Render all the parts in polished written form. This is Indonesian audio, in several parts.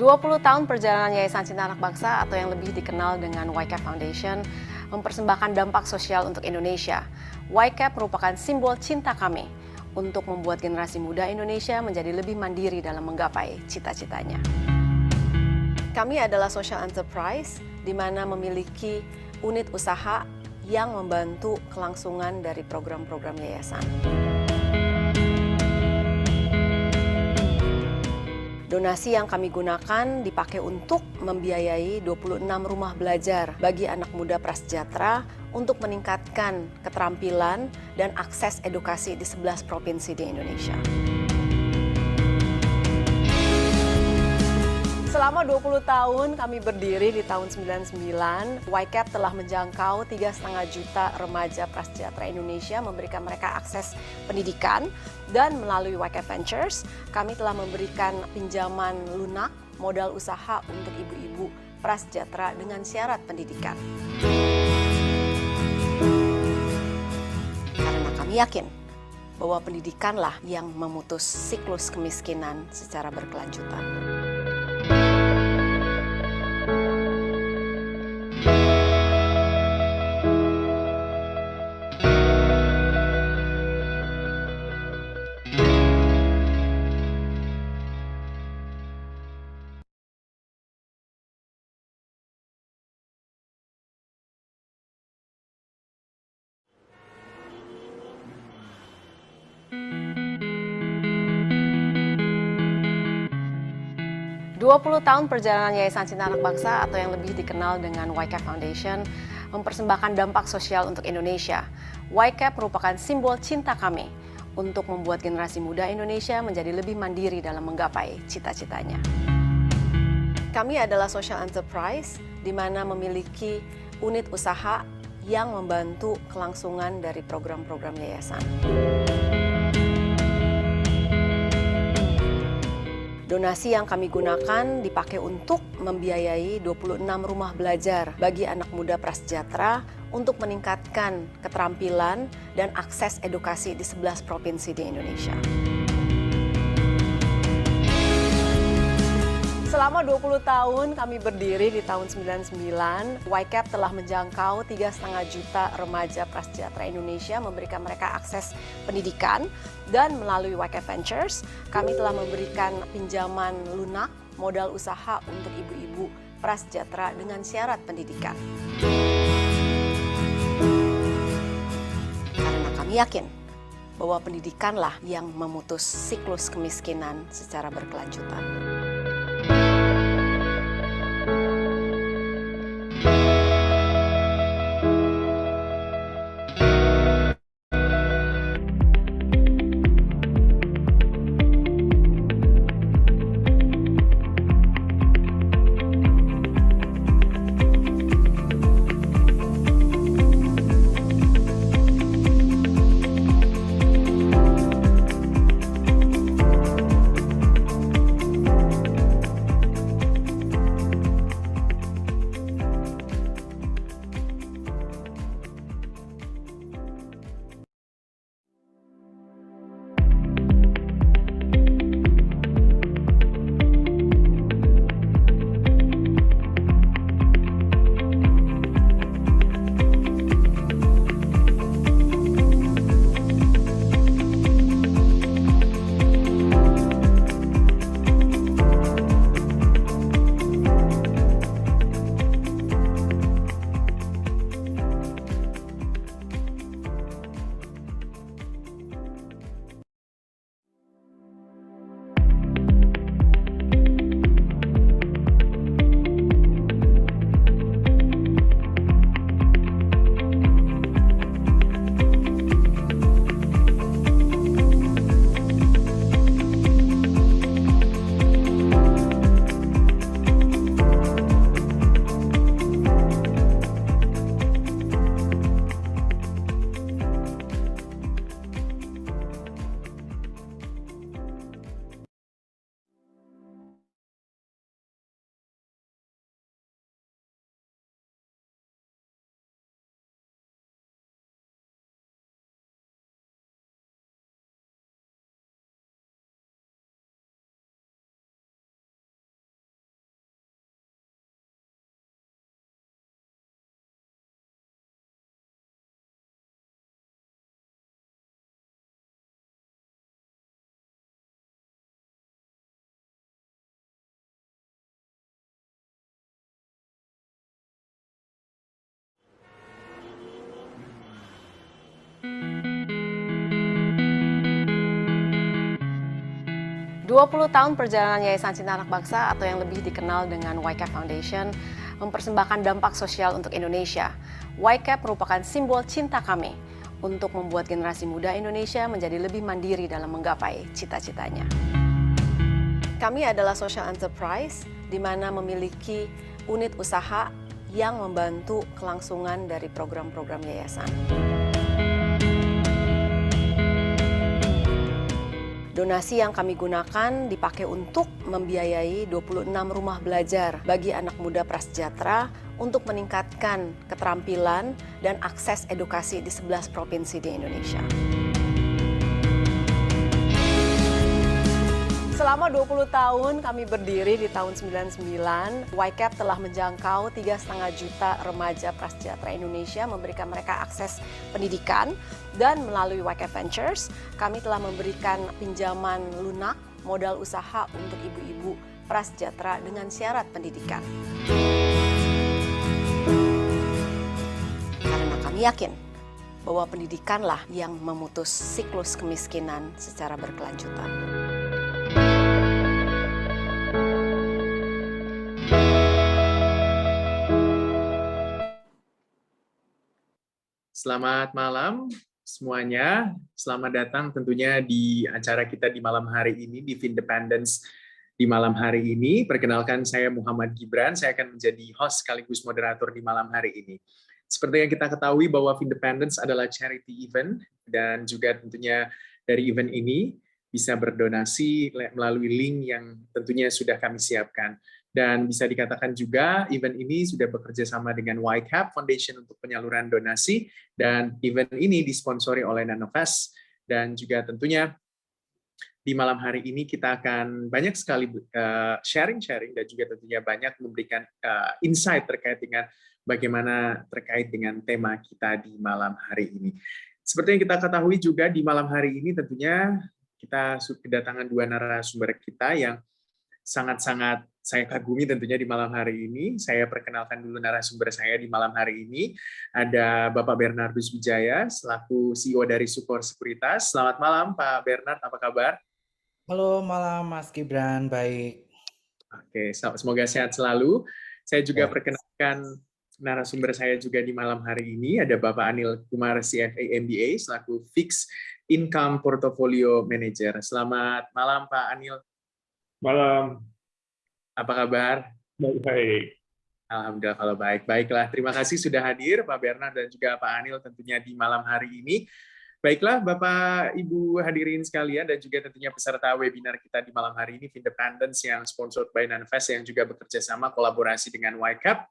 20 tahun perjalanan Yayasan Cinta Anak Bangsa atau yang lebih dikenal dengan YCAP Foundation mempersembahkan dampak sosial untuk Indonesia. YCAP merupakan simbol cinta kami untuk membuat generasi muda Indonesia menjadi lebih mandiri dalam menggapai cita-citanya. Kami adalah social enterprise di mana memiliki unit usaha yang membantu kelangsungan dari program-program yayasan. Donasi yang kami gunakan dipakai untuk membiayai 26 rumah belajar bagi anak muda prasejahtera untuk meningkatkan keterampilan dan akses edukasi di 11 provinsi di Indonesia. Selama 20 tahun kami berdiri di tahun 99, YCAP telah menjangkau 3,5 juta remaja prasejahtera Indonesia, memberikan mereka akses pendidikan, dan melalui YCAP Ventures, kami telah memberikan pinjaman lunak modal usaha untuk ibu-ibu prasejahtera dengan syarat pendidikan. Karena kami yakin bahwa pendidikanlah yang memutus siklus kemiskinan secara berkelanjutan. Dua 20 tahun perjalanan Yayasan Cinta Anak Bangsa atau yang lebih dikenal dengan YCAP Foundation mempersembahkan dampak sosial untuk Indonesia. YCAP merupakan simbol cinta kami untuk membuat generasi muda Indonesia menjadi lebih mandiri dalam menggapai cita-citanya. Kami adalah social enterprise di mana memiliki unit usaha yang membantu kelangsungan dari program-program yayasan. Donasi yang kami gunakan dipakai untuk membiayai 26 rumah belajar bagi anak muda prasejahtera untuk meningkatkan keterampilan dan akses edukasi di 11 provinsi di Indonesia. Selama 20 tahun kami berdiri di tahun 99, YCAP telah menjangkau 3,5 juta remaja prasejahtera Indonesia, memberikan mereka akses pendidikan, dan melalui YCAP Ventures, kami telah memberikan pinjaman lunak modal usaha untuk ibu-ibu prasejahtera dengan syarat pendidikan. Karena kami yakin bahwa pendidikanlah yang memutus siklus kemiskinan secara berkelanjutan. 20 tahun perjalanan Yayasan Cinta Anak Bangsa atau yang lebih dikenal dengan YCAP Foundation mempersembahkan dampak sosial untuk Indonesia. YCAP merupakan simbol cinta kami untuk membuat generasi muda Indonesia menjadi lebih mandiri dalam menggapai cita-citanya. Kami adalah social enterprise di mana memiliki unit usaha yang membantu kelangsungan dari program-program yayasan. Donasi yang kami gunakan dipakai untuk membiayai 26 rumah belajar bagi anak muda prasejahtera untuk meningkatkan keterampilan dan akses edukasi di 11 provinsi di Indonesia. Selama 20 tahun kami berdiri di tahun 99, YCAP telah menjangkau 3,5 juta remaja prasejahtera Indonesia, memberikan mereka akses pendidikan, dan melalui YCAP Ventures, kami telah memberikan pinjaman lunak modal usaha untuk ibu-ibu prasejahtera dengan syarat pendidikan. Karena kami yakin bahwa pendidikanlah yang memutus siklus kemiskinan secara berkelanjutan. Selamat malam semuanya, selamat datang tentunya di acara kita di malam hari ini, di Vindependence di malam hari ini. Perkenalkan, saya Muhammad Gibran, saya akan menjadi host sekaligus moderator di malam hari ini. Seperti yang kita ketahui bahwa Vindependence adalah charity event, dan juga tentunya dari event ini bisa berdonasi melalui link yang tentunya sudah kami siapkan. Dan bisa dikatakan juga event ini sudah bekerja sama dengan YCAP Foundation untuk penyaluran donasi, dan event ini disponsori oleh Nanofest. Dan juga tentunya di malam hari ini kita akan banyak sekali sharing-sharing dan juga tentunya banyak memberikan insight terkait dengan bagaimana terkait dengan tema kita di malam hari ini. Seperti yang kita ketahui juga di malam hari ini tentunya kita kedatangan dua narasumber kita yang sangat-sangat saya kagumi tentunya di malam hari ini. Saya perkenalkan dulu narasumber saya di malam hari ini. Ada Bapak Bernardus Wijaya, selaku CEO dari Sukor Sekuritas. Selamat malam Pak Bernard, apa kabar? Halo malam Mas Gibran, baik. Oke, semoga sehat selalu. Saya juga perkenalkan narasumber saya juga di malam hari ini. Ada Bapak Anil Kumar, CFA MBA, selaku Fixed Income Portfolio Manager. Selamat malam Pak Anil. Malam. Apa kabar? Baik. Alhamdulillah kalau baik. Baiklah, terima kasih sudah hadir Pak Bernard dan juga Pak Anil tentunya di malam hari ini. Baiklah Bapak Ibu hadirin sekalian dan juga tentunya peserta webinar kita di malam hari ini, Vindependence yang sponsored by Nanofest yang juga bekerja sama kolaborasi dengan YCAP.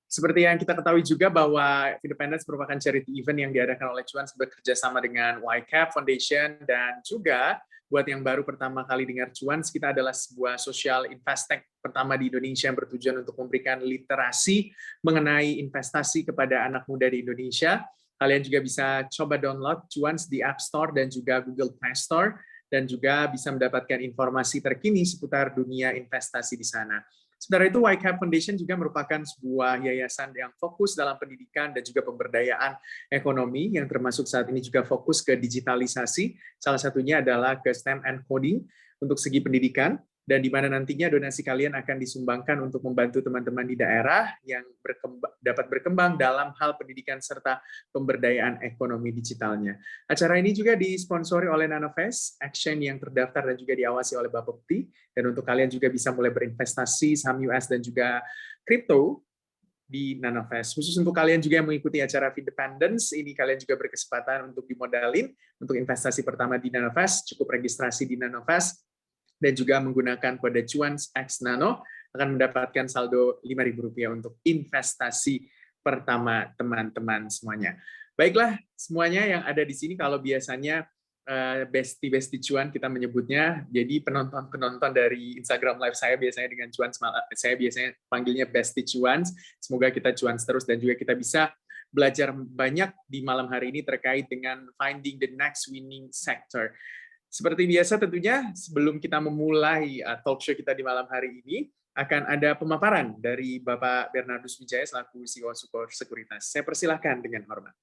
Seperti yang kita ketahui juga bahwa Vindependence merupakan charity event yang diadakan oleh Cuans bekerja sama dengan YCAP Foundation, dan juga buat yang baru pertama kali dengar Cuans, kita adalah sebuah social investec pertama di Indonesia yang bertujuan untuk memberikan literasi mengenai investasi kepada anak muda di Indonesia. Kalian juga bisa coba download Cuans di App Store dan juga Google Play Store, dan juga bisa mendapatkan informasi terkini seputar dunia investasi di sana. Sementara itu, YCAP Foundation juga merupakan sebuah yayasan yang fokus dalam pendidikan dan juga pemberdayaan ekonomi, yang termasuk saat ini juga fokus ke digitalisasi. Salah satunya adalah ke STEM and coding untuk segi pendidikan, dan di mana nantinya donasi kalian akan disumbangkan untuk membantu teman-teman di daerah yang dapat berkembang dalam hal pendidikan serta pemberdayaan ekonomi digitalnya. Acara ini juga disponsori oleh Nanofest, Action yang terdaftar dan juga diawasi oleh Bapepti, dan untuk kalian juga bisa mulai berinvestasi saham US dan juga kripto di Nanofest. Khusus untuk kalian juga yang mengikuti acara Vindependence, ini kalian juga berkesempatan untuk dimodalin untuk investasi pertama di Nanofest, cukup registrasi di Nanofest, dan juga menggunakan kode Cuans X Nano akan mendapatkan saldo Rp5.000 untuk investasi pertama teman-teman semuanya. Baiklah semuanya yang ada di sini, kalau biasanya bestie Cuan kita menyebutnya, jadi penonton-penonton dari Instagram Live saya biasanya dengan Cuans, saya biasanya panggilnya bestie Cuans. Semoga kita Cuans terus dan juga kita bisa belajar banyak di malam hari ini terkait dengan finding the next winning sector. Seperti biasa tentunya sebelum kita memulai talk show kita di malam hari ini, akan ada pemaparan dari Bapak Bernardus Wijaya selaku CEO Sukor Sekuritas. Saya persilahkan dengan hormat.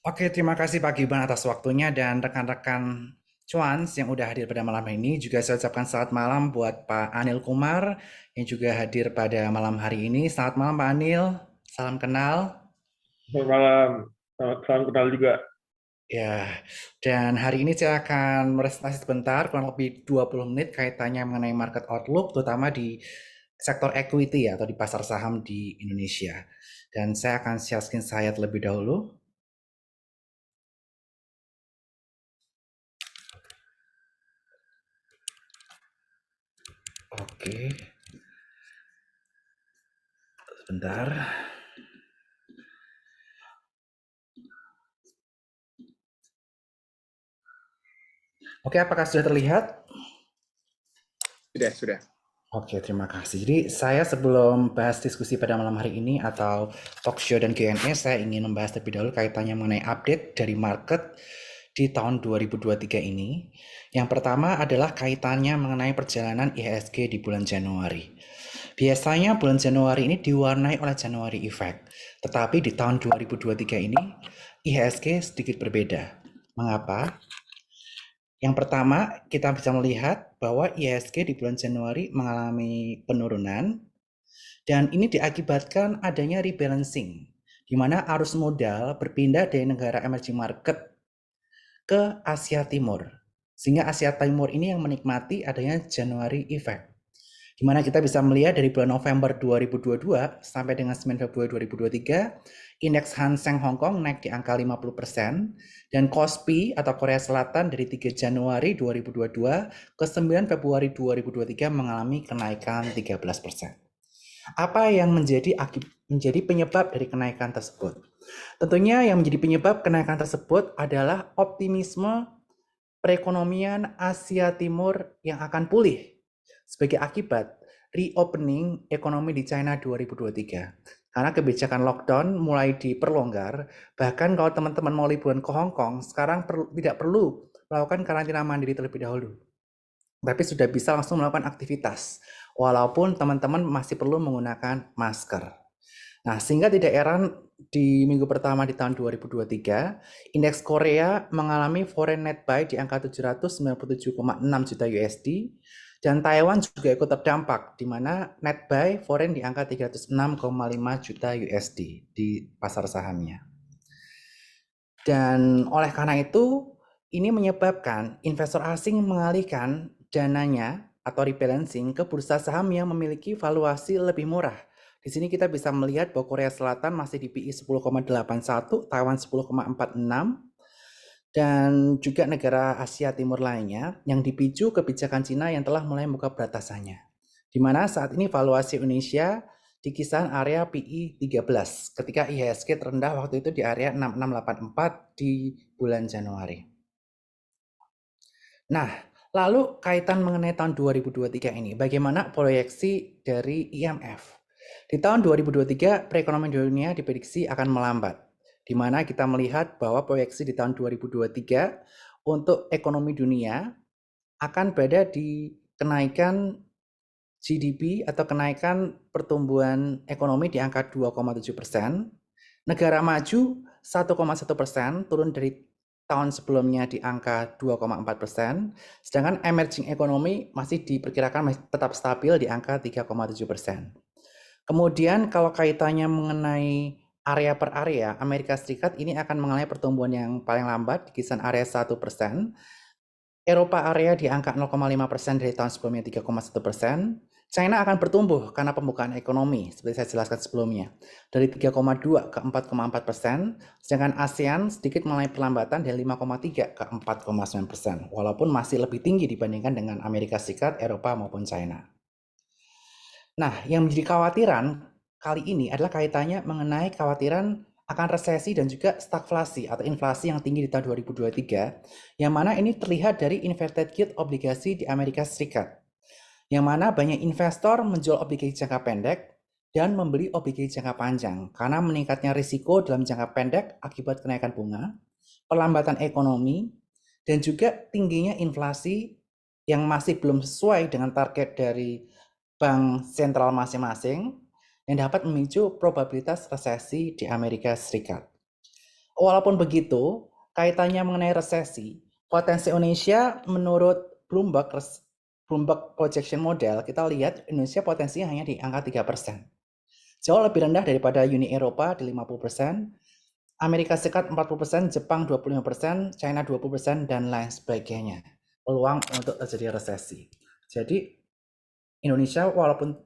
Oke, terima kasih Pak Gibran atas waktunya, dan rekan-rekan cuans yang udah hadir pada malam ini. Juga saya ucapkan selamat malam buat Pak Anil Kumar yang juga hadir pada malam hari ini. Selamat malam Pak Anil, salam kenal. Selamat malam. Salam kenal juga. Ya, dan hari ini saya akan presentasi sebentar, kurang lebih 20 menit kaitannya mengenai market outlook, terutama di sektor equity atau di pasar saham di Indonesia. Dan saya akan share screen saya terlebih dahulu. Oke, sebentar. Oke, apakah sudah terlihat? Sudah. Oke, terima kasih. Jadi saya sebelum bahas diskusi pada malam hari ini atau talk show dan Q&A, saya ingin membahas terlebih dahulu kaitannya mengenai update dari market di tahun 2023 ini. Yang pertama adalah kaitannya mengenai perjalanan IHSG di bulan Januari. Biasanya bulan Januari ini diwarnai oleh January Effect. Tetapi di tahun 2023 ini IHSG sedikit berbeda. Mengapa? Yang pertama, kita bisa melihat bahwa IHSG di bulan Januari mengalami penurunan dan ini diakibatkan adanya rebalancing di mana arus modal berpindah dari negara emerging market ke Asia Timur. Sehingga Asia Timur ini yang menikmati adanya January Effect. Di mana kita bisa melihat dari bulan November 2022 sampai dengan 9 Februari 2023, indeks Hang Seng Hong Kong naik di angka 50%, dan KOSPI atau Korea Selatan dari 3 Januari 2022 ke 9 Februari 2023 mengalami kenaikan 13%. Apa yang menjadi penyebab dari kenaikan tersebut? Tentunya yang menjadi penyebab kenaikan tersebut adalah optimisme perekonomian Asia Timur yang akan pulih sebagai akibat reopening ekonomi di China 2023. Karena kebijakan lockdown mulai diperlonggar, bahkan kalau teman-teman mau liburan ke Hong Kong, sekarang tidak perlu melakukan karantina mandiri terlebih dahulu. Tapi sudah bisa langsung melakukan aktivitas, walaupun teman-teman masih perlu menggunakan masker. Nah, sehingga tidak heran di minggu pertama di tahun 2023, indeks Korea mengalami foreign net buy di angka 797,6 juta USD, dan Taiwan juga ikut terdampak, di mana net buy foreign di angka 306,5 juta USD di pasar sahamnya. Dan oleh karena itu, ini menyebabkan investor asing mengalihkan dananya atau rebalancing ke bursa saham yang memiliki valuasi lebih murah. Di sini kita bisa melihat bahwa Korea Selatan masih di PI 10,81, Taiwan 10,46, dan juga negara Asia Timur lainnya yang dipicu kebijakan Cina yang telah mulai membuka batasannya. Di mana saat ini valuasi Indonesia di kisaran area PI 13 ketika IHSG terendah waktu itu di area 6684 di bulan Januari. Nah, lalu kaitan mengenai tahun 2023 ini, bagaimana proyeksi dari IMF? Di tahun 2023, perekonomian dunia diprediksi akan melambat, di mana kita melihat bahwa proyeksi di tahun 2023 untuk ekonomi dunia akan berada di kenaikan GDP atau kenaikan pertumbuhan ekonomi di angka 2,7%. Negara maju 1,1%, turun dari tahun sebelumnya di angka 2,4%, sedangkan emerging economy masih diperkirakan tetap stabil di angka 3,7%. Kemudian kalau kaitannya mengenai area per area, Amerika Serikat ini akan mengalami pertumbuhan yang paling lambat di kisaran area 1%. Eropa area di angka 0,5% dari tahun sebelumnya 3,1%. China akan bertumbuh karena pembukaan ekonomi, seperti saya jelaskan sebelumnya, dari 3,2 ke 4,4%, sedangkan ASEAN sedikit mengalami perlambatan dari 5,3 ke 4,9%, walaupun masih lebih tinggi dibandingkan dengan Amerika Serikat, Eropa maupun China. Nah, yang menjadi kekhawatiran kali ini adalah kaitannya mengenai kekhawatiran akan resesi dan juga stagflasi atau inflasi yang tinggi di tahun 2023, yang mana ini terlihat dari inverted yield obligasi di Amerika Serikat, yang mana banyak investor menjual obligasi jangka pendek dan membeli obligasi jangka panjang karena meningkatnya risiko dalam jangka pendek akibat kenaikan bunga, perlambatan ekonomi, dan juga tingginya inflasi yang masih belum sesuai dengan target dari bank sentral masing-masing yang dapat memicu probabilitas resesi di Amerika Serikat. Walaupun begitu, kaitannya mengenai resesi, potensi Indonesia menurut Bloomberg Projection Model, kita lihat Indonesia potensinya hanya di angka 3%. Jauh lebih rendah daripada Uni Eropa di 50%, Amerika Serikat 40%, Jepang 25%, China 20%, dan lain sebagainya. Peluang untuk terjadi resesi. Jadi Indonesia walaupun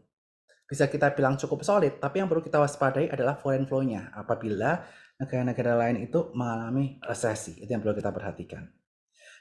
bisa kita bilang cukup solid, tapi yang perlu kita waspadai adalah foreign flow-nya apabila negara-negara lain itu mengalami resesi. Itu yang perlu kita perhatikan.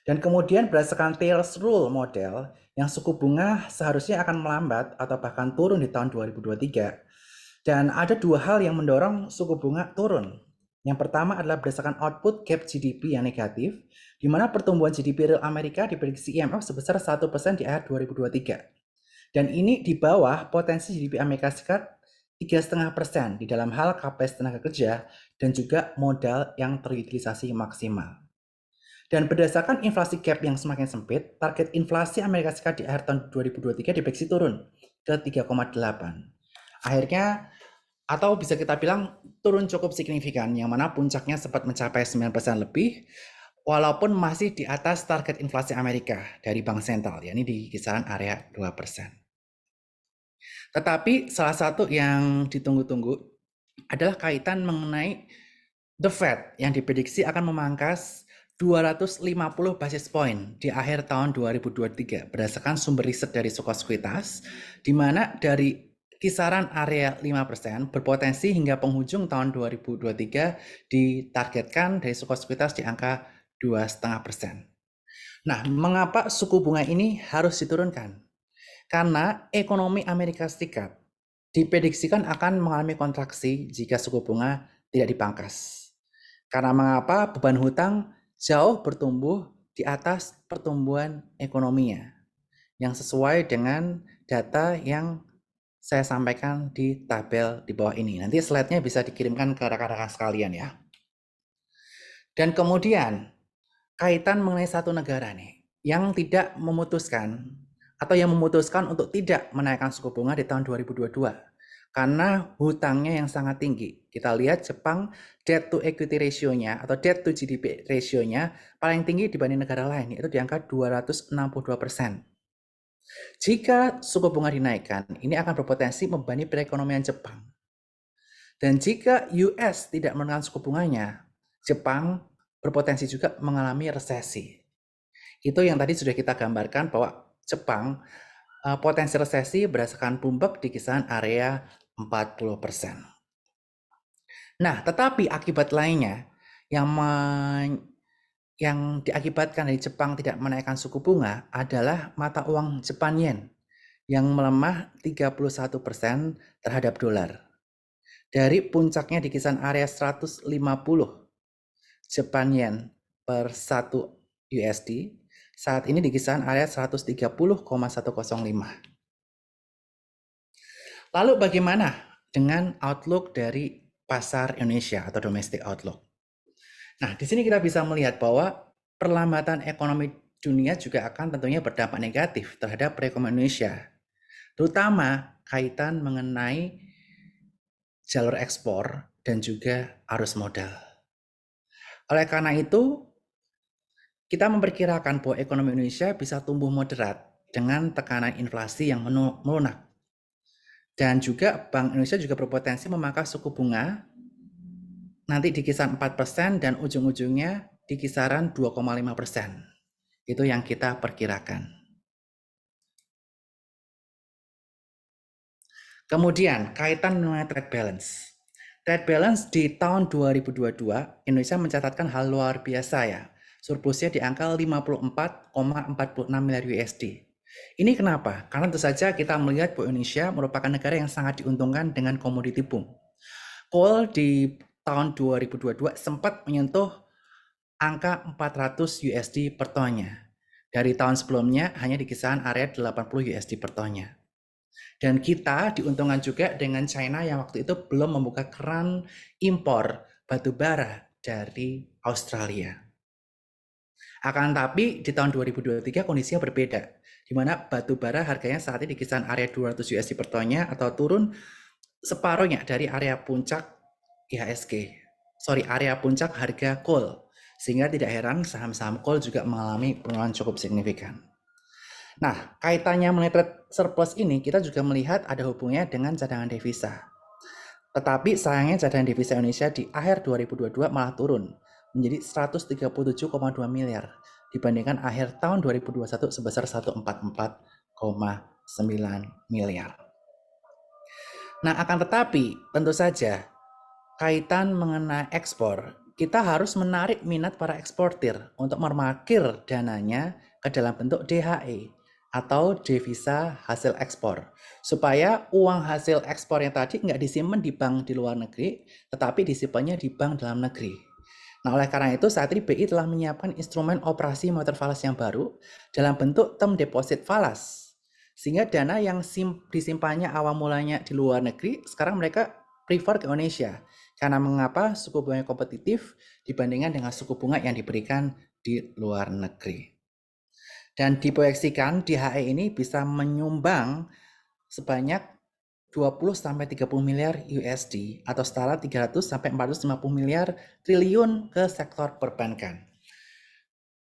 Dan kemudian berdasarkan Taylor's Rule model, yang suku bunga seharusnya akan melambat atau bahkan turun di tahun 2023. Dan ada dua hal yang mendorong suku bunga turun. Yang pertama adalah berdasarkan output gap GDP yang negatif, di mana pertumbuhan GDP real Amerika diprediksi IMF sebesar 1% di akhir 2023. Dan ini di bawah potensi GDP Amerika Serikat 3,5% di dalam hal kapasitas tenaga kerja dan juga modal yang terutilisasi maksimal. Dan berdasarkan inflasi gap yang semakin sempit, target inflasi Amerika Serikat di akhir tahun 2023 diprediksi turun ke 3,8. Akhirnya, atau bisa kita bilang turun cukup signifikan, yang mana puncaknya sempat mencapai 9% lebih, walaupun masih di atas target inflasi Amerika dari Bank Sentral, yakni di kisaran area 2%. Tetapi salah satu yang ditunggu-tunggu adalah kaitan mengenai The Fed yang diprediksi akan memangkas 250 basis point di akhir tahun 2023 berdasarkan sumber riset dari Sekuritas, di mana dari kisaran area 5% berpotensi hingga penghujung tahun 2023 ditargetkan dari Sekuritas di angka 2,5%. Nah, mengapa suku bunga ini harus diturunkan? Karena ekonomi Amerika Serikat diprediksikan akan mengalami kontraksi jika suku bunga tidak dipangkas. Karena mengapa beban hutang jauh bertumbuh di atas pertumbuhan ekonominya, yang sesuai dengan data yang saya sampaikan di tabel di bawah ini. Nanti slide-nya bisa dikirimkan ke rekan-rekan sekalian ya. Dan kemudian kaitan mengenai satu negara nih yang tidak memutuskan atau yang memutuskan untuk tidak menaikkan suku bunga di tahun 2022 karena hutangnya yang sangat tinggi. Kita lihat Jepang debt to equity ratio-nya atau debt to GDP ratio-nya paling tinggi dibanding negara lain, yaitu di angka 262%. Jika suku bunga dinaikkan, ini akan berpotensi membebani perekonomian Jepang. Dan jika US tidak menaikkan suku bunganya, Jepang berpotensi juga mengalami resesi. Itu yang tadi sudah kita gambarkan bahwa Jepang potensi resesi berdasarkan Bloomberg di kisaran area 40%. Nah, tetapi akibat lainnya yang diakibatkan dari Jepang tidak menaikkan suku bunga adalah mata uang Jepang yen yang melemah 31% terhadap dolar. Dari puncaknya di kisaran area 150 Jepang yen per 1 USD, saat ini di kisaran area 130,105. Lalu bagaimana dengan outlook dari pasar Indonesia atau domestic outlook? Nah, di sini kita bisa melihat bahwa perlambatan ekonomi dunia juga akan tentunya berdampak negatif terhadap perekonomian Indonesia, terutama kaitan mengenai jalur ekspor dan juga arus modal. Oleh karena itu, kita memperkirakan bahwa ekonomi Indonesia bisa tumbuh moderat dengan tekanan inflasi yang melunak. Dan juga Bank Indonesia juga berpotensi memangkas suku bunga nanti di kisaran 4% dan ujung-ujungnya di kisaran 2,5%. Itu yang kita perkirakan. Kemudian kaitan dengan trade balance. Trade balance di tahun 2022 Indonesia mencatatkan hal luar biasa ya. Surplusnya di angka 54,46 miliar USD. Ini kenapa? Karena tentu saja kita melihat bahwa Indonesia merupakan negara yang sangat diuntungkan dengan komoditi boom. Coal di tahun 2022 sempat menyentuh angka 400 USD per tonnya. Dari tahun sebelumnya hanya di kisaran area 80 USD per tonnya. Dan kita diuntungkan juga dengan China yang waktu itu belum membuka keran impor batu bara dari Australia. Akan tapi di tahun 2023 kondisinya berbeda, di mana batu bara harganya saat ini di kisaran area 200 USD per tonnya atau turun separuhnya dari area puncak IHSG. Area puncak harga coal Sehingga tidak heran saham-saham coal juga mengalami penurunan cukup signifikan. Nah, kaitannya mengenai trade surplus ini kita juga melihat ada hubungannya dengan cadangan devisa. Tetapi sayangnya cadangan devisa Indonesia di akhir 2022 malah turun menjadi 137,2 miliar dibandingkan akhir tahun 2021 sebesar 144,9 miliar. Nah, akan tetapi tentu saja kaitan mengenai ekspor, kita harus menarik minat para eksportir untuk memarkir dananya ke dalam bentuk DHE atau devisa hasil ekspor, supaya uang hasil ekspor yang tadi nggak disimpan di bank di luar negeri, tetapi disimpannya di bank dalam negeri. Nah, oleh karena itu saat ini BI telah menyiapkan instrumen operasi moneter falas yang baru dalam bentuk term deposit falas, sehingga dana yang disimpannya awal mulanya di luar negeri, sekarang mereka prefer ke Indonesia. Karena mengapa suku bunga kompetitif dibandingkan dengan suku bunga yang diberikan di luar negeri. Dan diproyeksikan DHE ini bisa menyumbang sebanyak 20-30 miliar USD atau setara 300-450 miliar triliun ke sektor perbankan.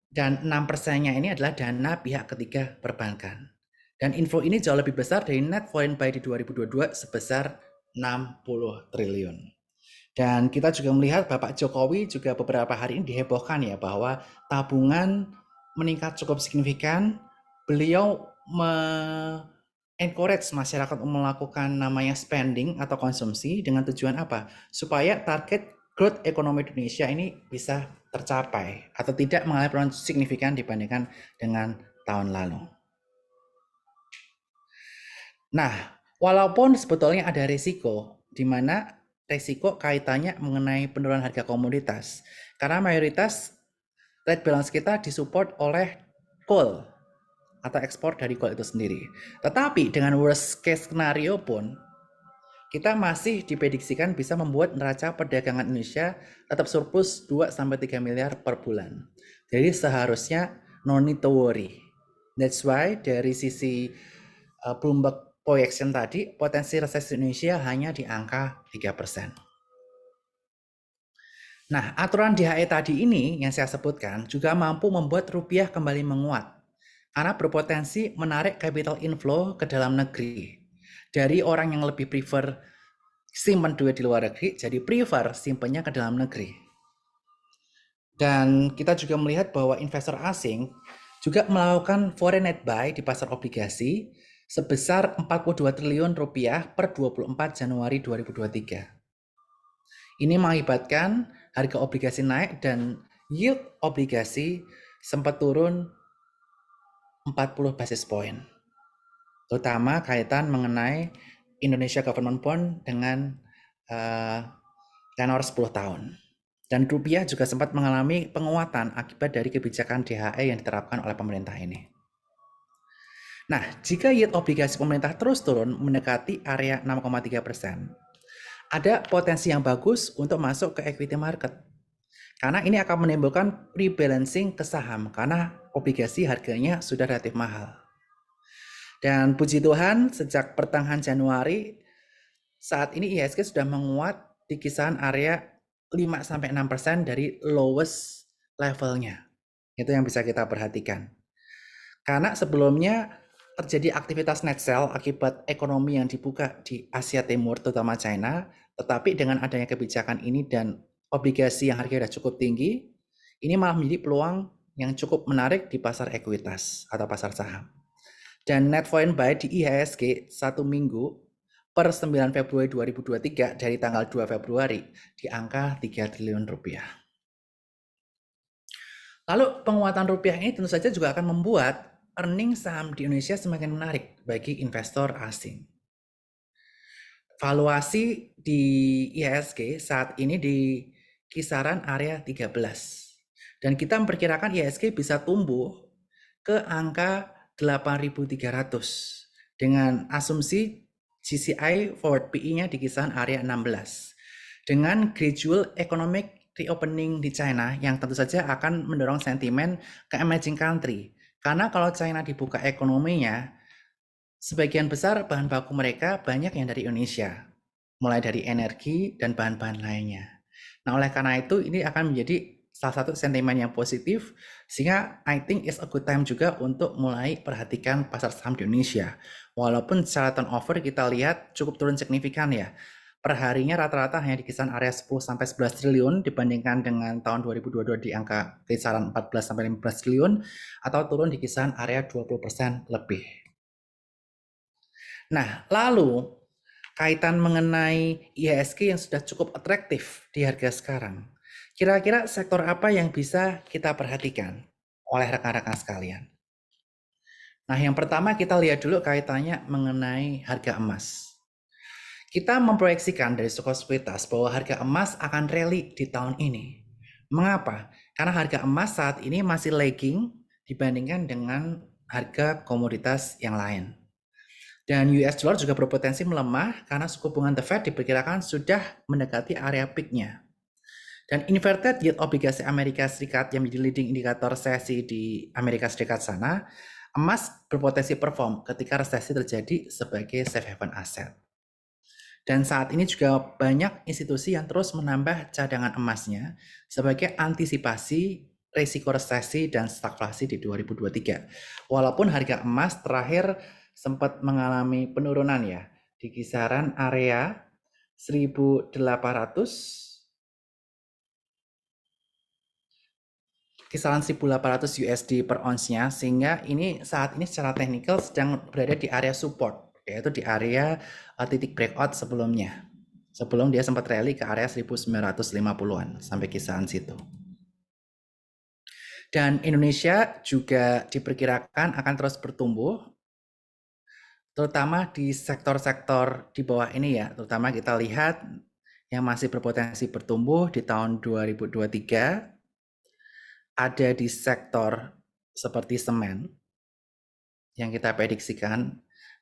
Dan 6%-nya ini adalah dana pihak ketiga perbankan. Dan inflow ini jauh lebih besar dari net foreign buy di 2022 sebesar 60 triliun. Dan kita juga melihat Bapak Jokowi juga beberapa hari ini dihebohkan ya bahwa tabungan meningkat cukup signifikan. Beliau encourage masyarakat untuk melakukan namanya spending atau konsumsi dengan tujuan apa? Supaya target growth ekonomi Indonesia ini bisa tercapai atau tidak mengalami penurunan signifikan dibandingkan dengan tahun lalu. Nah, walaupun sebetulnya ada risiko di mana risiko kaitannya mengenai penurunan harga komoditas, karena mayoritas trade balance kita disupport oleh coal atau ekspor dari coal itu sendiri. Tetapi dengan worst case scenario pun, kita masih diprediksikan bisa membuat neraca perdagangan Indonesia tetap surplus 2-3 miliar per bulan. Jadi seharusnya no need to worry. That's why dari sisi Bloomberg projection tadi, potensi resesi Indonesia hanya di angka 3%. Nah, aturan DHE tadi ini yang saya sebutkan juga mampu membuat rupiah kembali menguat karena berpotensi menarik capital inflow ke dalam negeri. Dari orang yang lebih prefer simpan duit di luar negeri, jadi prefer simpannya ke dalam negeri. Dan kita juga melihat bahwa investor asing juga melakukan foreign net buy di pasar obligasi sebesar 42 triliun rupiah per 24 Januari 2023. Ini mengakibatkan harga obligasi naik dan yield obligasi sempat turun 40 basis point. Terutama kaitan mengenai Indonesia Government Bond dengan tenor 10 tahun. Dan rupiah juga sempat mengalami penguatan akibat dari kebijakan DHE yang diterapkan oleh pemerintah ini. Nah, jika yield obligasi pemerintah terus turun mendekati area 6,3%, ada potensi yang bagus untuk masuk ke equity market. Karena ini akan menimbulkan rebalancing ke saham, karena obligasi harganya sudah relatif mahal. Dan puji Tuhan, sejak pertengahan Januari, saat ini IHSG sudah menguat di kisaran area 5-6% dari lowest levelnya. Itu yang bisa kita perhatikan. Karena sebelumnya terjadi aktivitas net sell akibat ekonomi yang dibuka di Asia Timur, terutama China, tetapi dengan adanya kebijakan ini dan obligasi yang harganya sudah cukup tinggi, ini malah menjadi peluang yang cukup menarik di pasar ekuitas atau pasar saham. Dan net foreign buy di IHSG 1 minggu per 9 Februari 2023 dari tanggal 2 Februari di angka 3 triliun rupiah. Lalu penguatan rupiah ini tentu saja juga akan membuat earning saham di Indonesia semakin menarik bagi investor asing. Valuasi di IHSG saat ini di kisaran area 13. Dan kita memperkirakan IHSG bisa tumbuh ke angka 8.300 dengan asumsi GCI forward PE-nya di kisaran area 16. Dengan gradual economic reopening di China yang tentu saja akan mendorong sentimen ke emerging country. Karena kalau China dibuka ekonominya, sebagian besar bahan baku mereka banyak yang dari Indonesia, mulai dari energi dan bahan-bahan lainnya. Nah, oleh karena itu ini akan menjadi salah satu sentimen yang positif, sehingga I think it's a good time juga untuk mulai perhatikan pasar saham di Indonesia. Walaupun secara turnover kita lihat cukup turun signifikan ya. Perharinya rata-rata hanya di kisaran area 10-11 triliun dibandingkan dengan tahun 2022 di angka kisaran 14-15 triliun atau turun di kisaran area 20% lebih. Nah, lalu kaitan mengenai IHSG yang sudah cukup atraktif di harga sekarang. Kira-kira sektor apa yang bisa kita perhatikan oleh rekan-rekan sekalian? Nah, yang pertama kita lihat dulu kaitannya mengenai harga emas. Kita memproyeksikan dari suku sekuritas bahwa harga emas akan rally di tahun ini. Mengapa? Karena harga emas saat ini masih lagging dibandingkan dengan harga komoditas yang lain. Dan US dollar juga berpotensi melemah karena suku bunga The Fed diperkirakan sudah mendekati area peak-nya. Dan inverted yield obligasi Amerika Serikat yang menjadi leading indikator resesi di Amerika Serikat sana, emas berpotensi perform ketika resesi terjadi sebagai safe haven aset. Dan saat ini juga banyak institusi yang terus menambah cadangan emasnya sebagai antisipasi risiko resesi dan stagflasi di 2023. Walaupun harga emas terakhir sempat mengalami penurunan ya di kisaran area 1.800 kisaran 1.800 USD per ounce-nya, sehingga ini saat ini secara teknikal sedang berada di area support, yaitu di area titik breakout sebelumnya. Sebelum dia sempat rally ke area 1950-an sampai kisaran situ. Dan Indonesia juga diperkirakan akan terus bertumbuh, terutama di sektor-sektor di bawah ini ya, terutama kita lihat yang masih berpotensi bertumbuh di tahun 2023, ada di sektor seperti semen yang kita prediksikan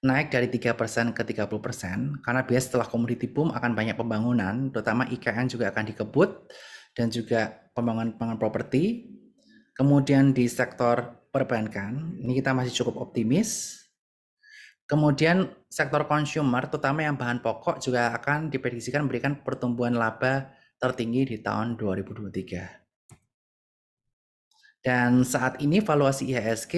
naik dari 3% ke 30% karena biasanya setelah komoditi boom akan banyak pembangunan, terutama IKN juga akan dikebut dan juga pembangunan properti. Kemudian di sektor perbankan, ini kita masih cukup optimis. Kemudian sektor consumer, terutama yang bahan pokok juga akan diprediksikan memberikan pertumbuhan laba tertinggi di tahun 2023. Dan saat ini valuasi IHSG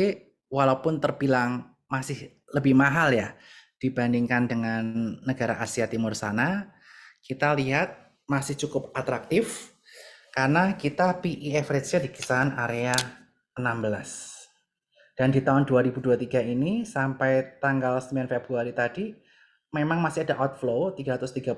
walaupun terbilang masih lebih mahal ya dibandingkan dengan negara Asia Timur sana, kita lihat masih cukup atraktif karena kita PE average-nya di kisaran area 16. Dan di tahun 2023 ini sampai tanggal 9 Februari tadi memang masih ada outflow 334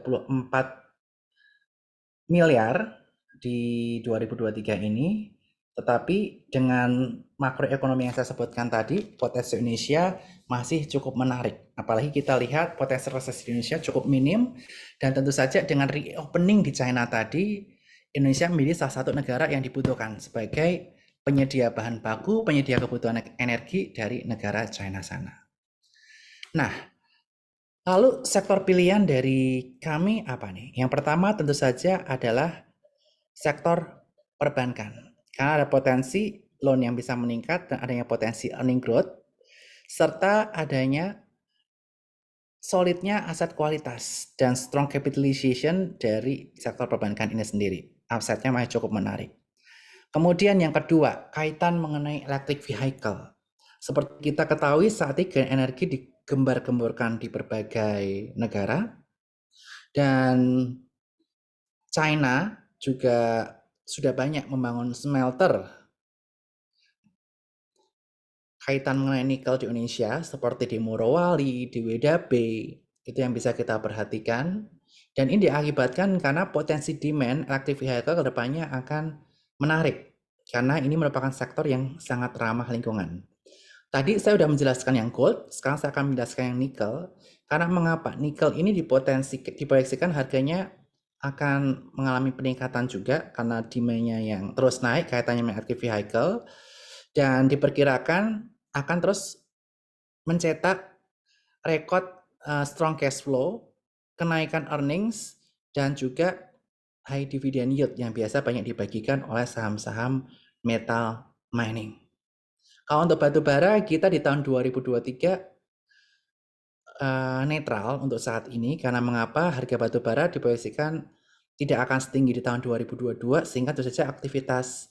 miliar di 2023 ini. Tetapi dengan makroekonomi yang saya sebutkan tadi, potensi Indonesia masih cukup menarik. Apalagi kita lihat potensi resesi di Indonesia cukup minim. Dan tentu saja dengan reopening di China tadi, Indonesia menjadi salah satu negara yang dibutuhkan sebagai penyedia bahan baku, penyedia kebutuhan energi dari negara China sana. Nah, lalu sektor pilihan dari kami apa nih? Yang pertama tentu saja adalah sektor perbankan. Karena ada potensi loan yang bisa meningkat dan adanya potensi earning growth, serta adanya solidnya aset kualitas dan strong capitalization dari sektor perbankan ini sendiri. Asetnya masih cukup menarik. Kemudian yang kedua, kaitan mengenai electric vehicle. Seperti kita ketahui saat ini green energy digembar-gemborkan di berbagai negara. Dan China juga sudah banyak membangun smelter kaitan mengenai nikel di Indonesia seperti di Morowali, di WDB, itu yang bisa kita perhatikan. Dan ini diakibatkan karena potensi demand electric vehicle ke depannya akan menarik karena ini merupakan sektor yang sangat ramah lingkungan. Tadi saya sudah menjelaskan yang gold, sekarang saya akan menjelaskan yang nikel. Karena mengapa? Nikel ini diproyeksikan harganya akan mengalami peningkatan juga karena demand-nya yang terus naik kaitannya dengan electric vehicle dan diperkirakan akan terus mencetak rekod strong cash flow, kenaikan earnings dan juga high dividend yield yang biasa banyak dibagikan oleh saham-saham metal mining. Kalau untuk batu bara kita di tahun 2023 netral untuk saat ini karena mengapa harga batu bara diproyeksikan tidak akan setinggi di tahun 2022, sehingga tentu saja aktivitas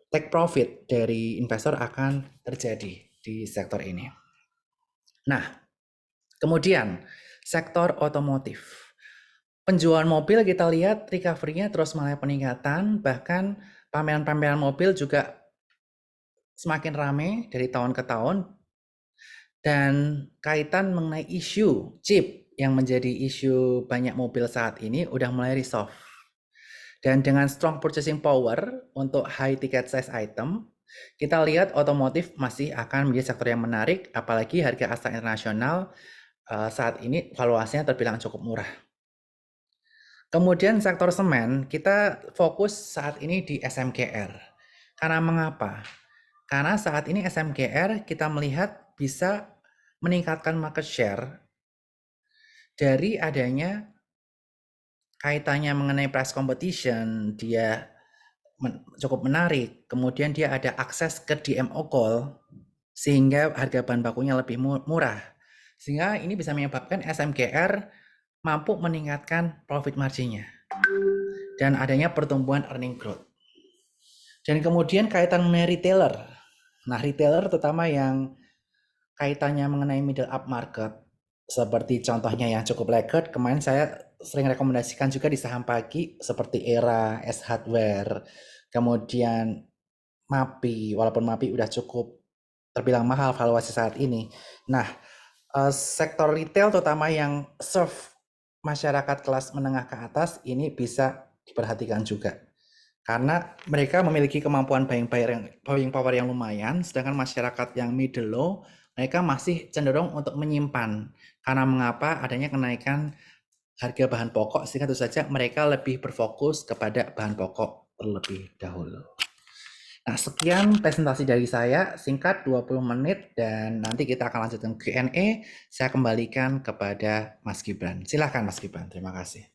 take profit dari investor akan terjadi di sektor ini. Nah, kemudian sektor otomotif. Penjualan mobil kita lihat recovery-nya terus mulai peningkatan, bahkan pameran-pameran mobil juga semakin ramai dari tahun ke tahun, dan kaitan mengenai isu chip yang menjadi isu banyak mobil saat ini udah mulai resolve. Dan dengan strong purchasing power untuk high ticket size item, kita lihat otomotif masih akan menjadi sektor yang menarik, apalagi harga aset internasional saat ini valuasinya terbilang cukup murah. Kemudian sektor semen, kita fokus saat ini di SMKR. Karena mengapa? Karena saat ini SMKR kita melihat bisa meningkatkan market share dari adanya kaitannya mengenai price competition, dia cukup menarik. Kemudian dia ada akses ke DMO call, sehingga harga bahan bakunya lebih murah. Sehingga ini bisa menyebabkan SMKR mampu meningkatkan profit marginnya dan adanya pertumbuhan earning growth. Dan kemudian kaitan mengenai retailer. Nah, retailer terutama yang kaitannya mengenai middle up market, seperti contohnya yang cukup lagged, kemarin saya sering rekomendasikan juga di saham pagi seperti Era, S Hardware, kemudian MAPI, walaupun MAPI udah cukup terbilang mahal valuasi saat ini. Nah, sektor retail terutama yang serve masyarakat kelas menengah ke atas ini bisa diperhatikan juga. Karena mereka memiliki kemampuan buying power yang lumayan, sedangkan masyarakat yang middle low, mereka masih cenderung untuk menyimpan. Karena mengapa adanya kenaikan harga bahan pokok, sehingga tentu saja mereka lebih berfokus kepada bahan pokok terlebih dahulu. Nah, sekian presentasi dari saya, singkat 20 menit, dan nanti kita akan lanjutkan Q&A. Saya kembalikan kepada Mas Gibran. Silakan Mas Gibran, terima kasih.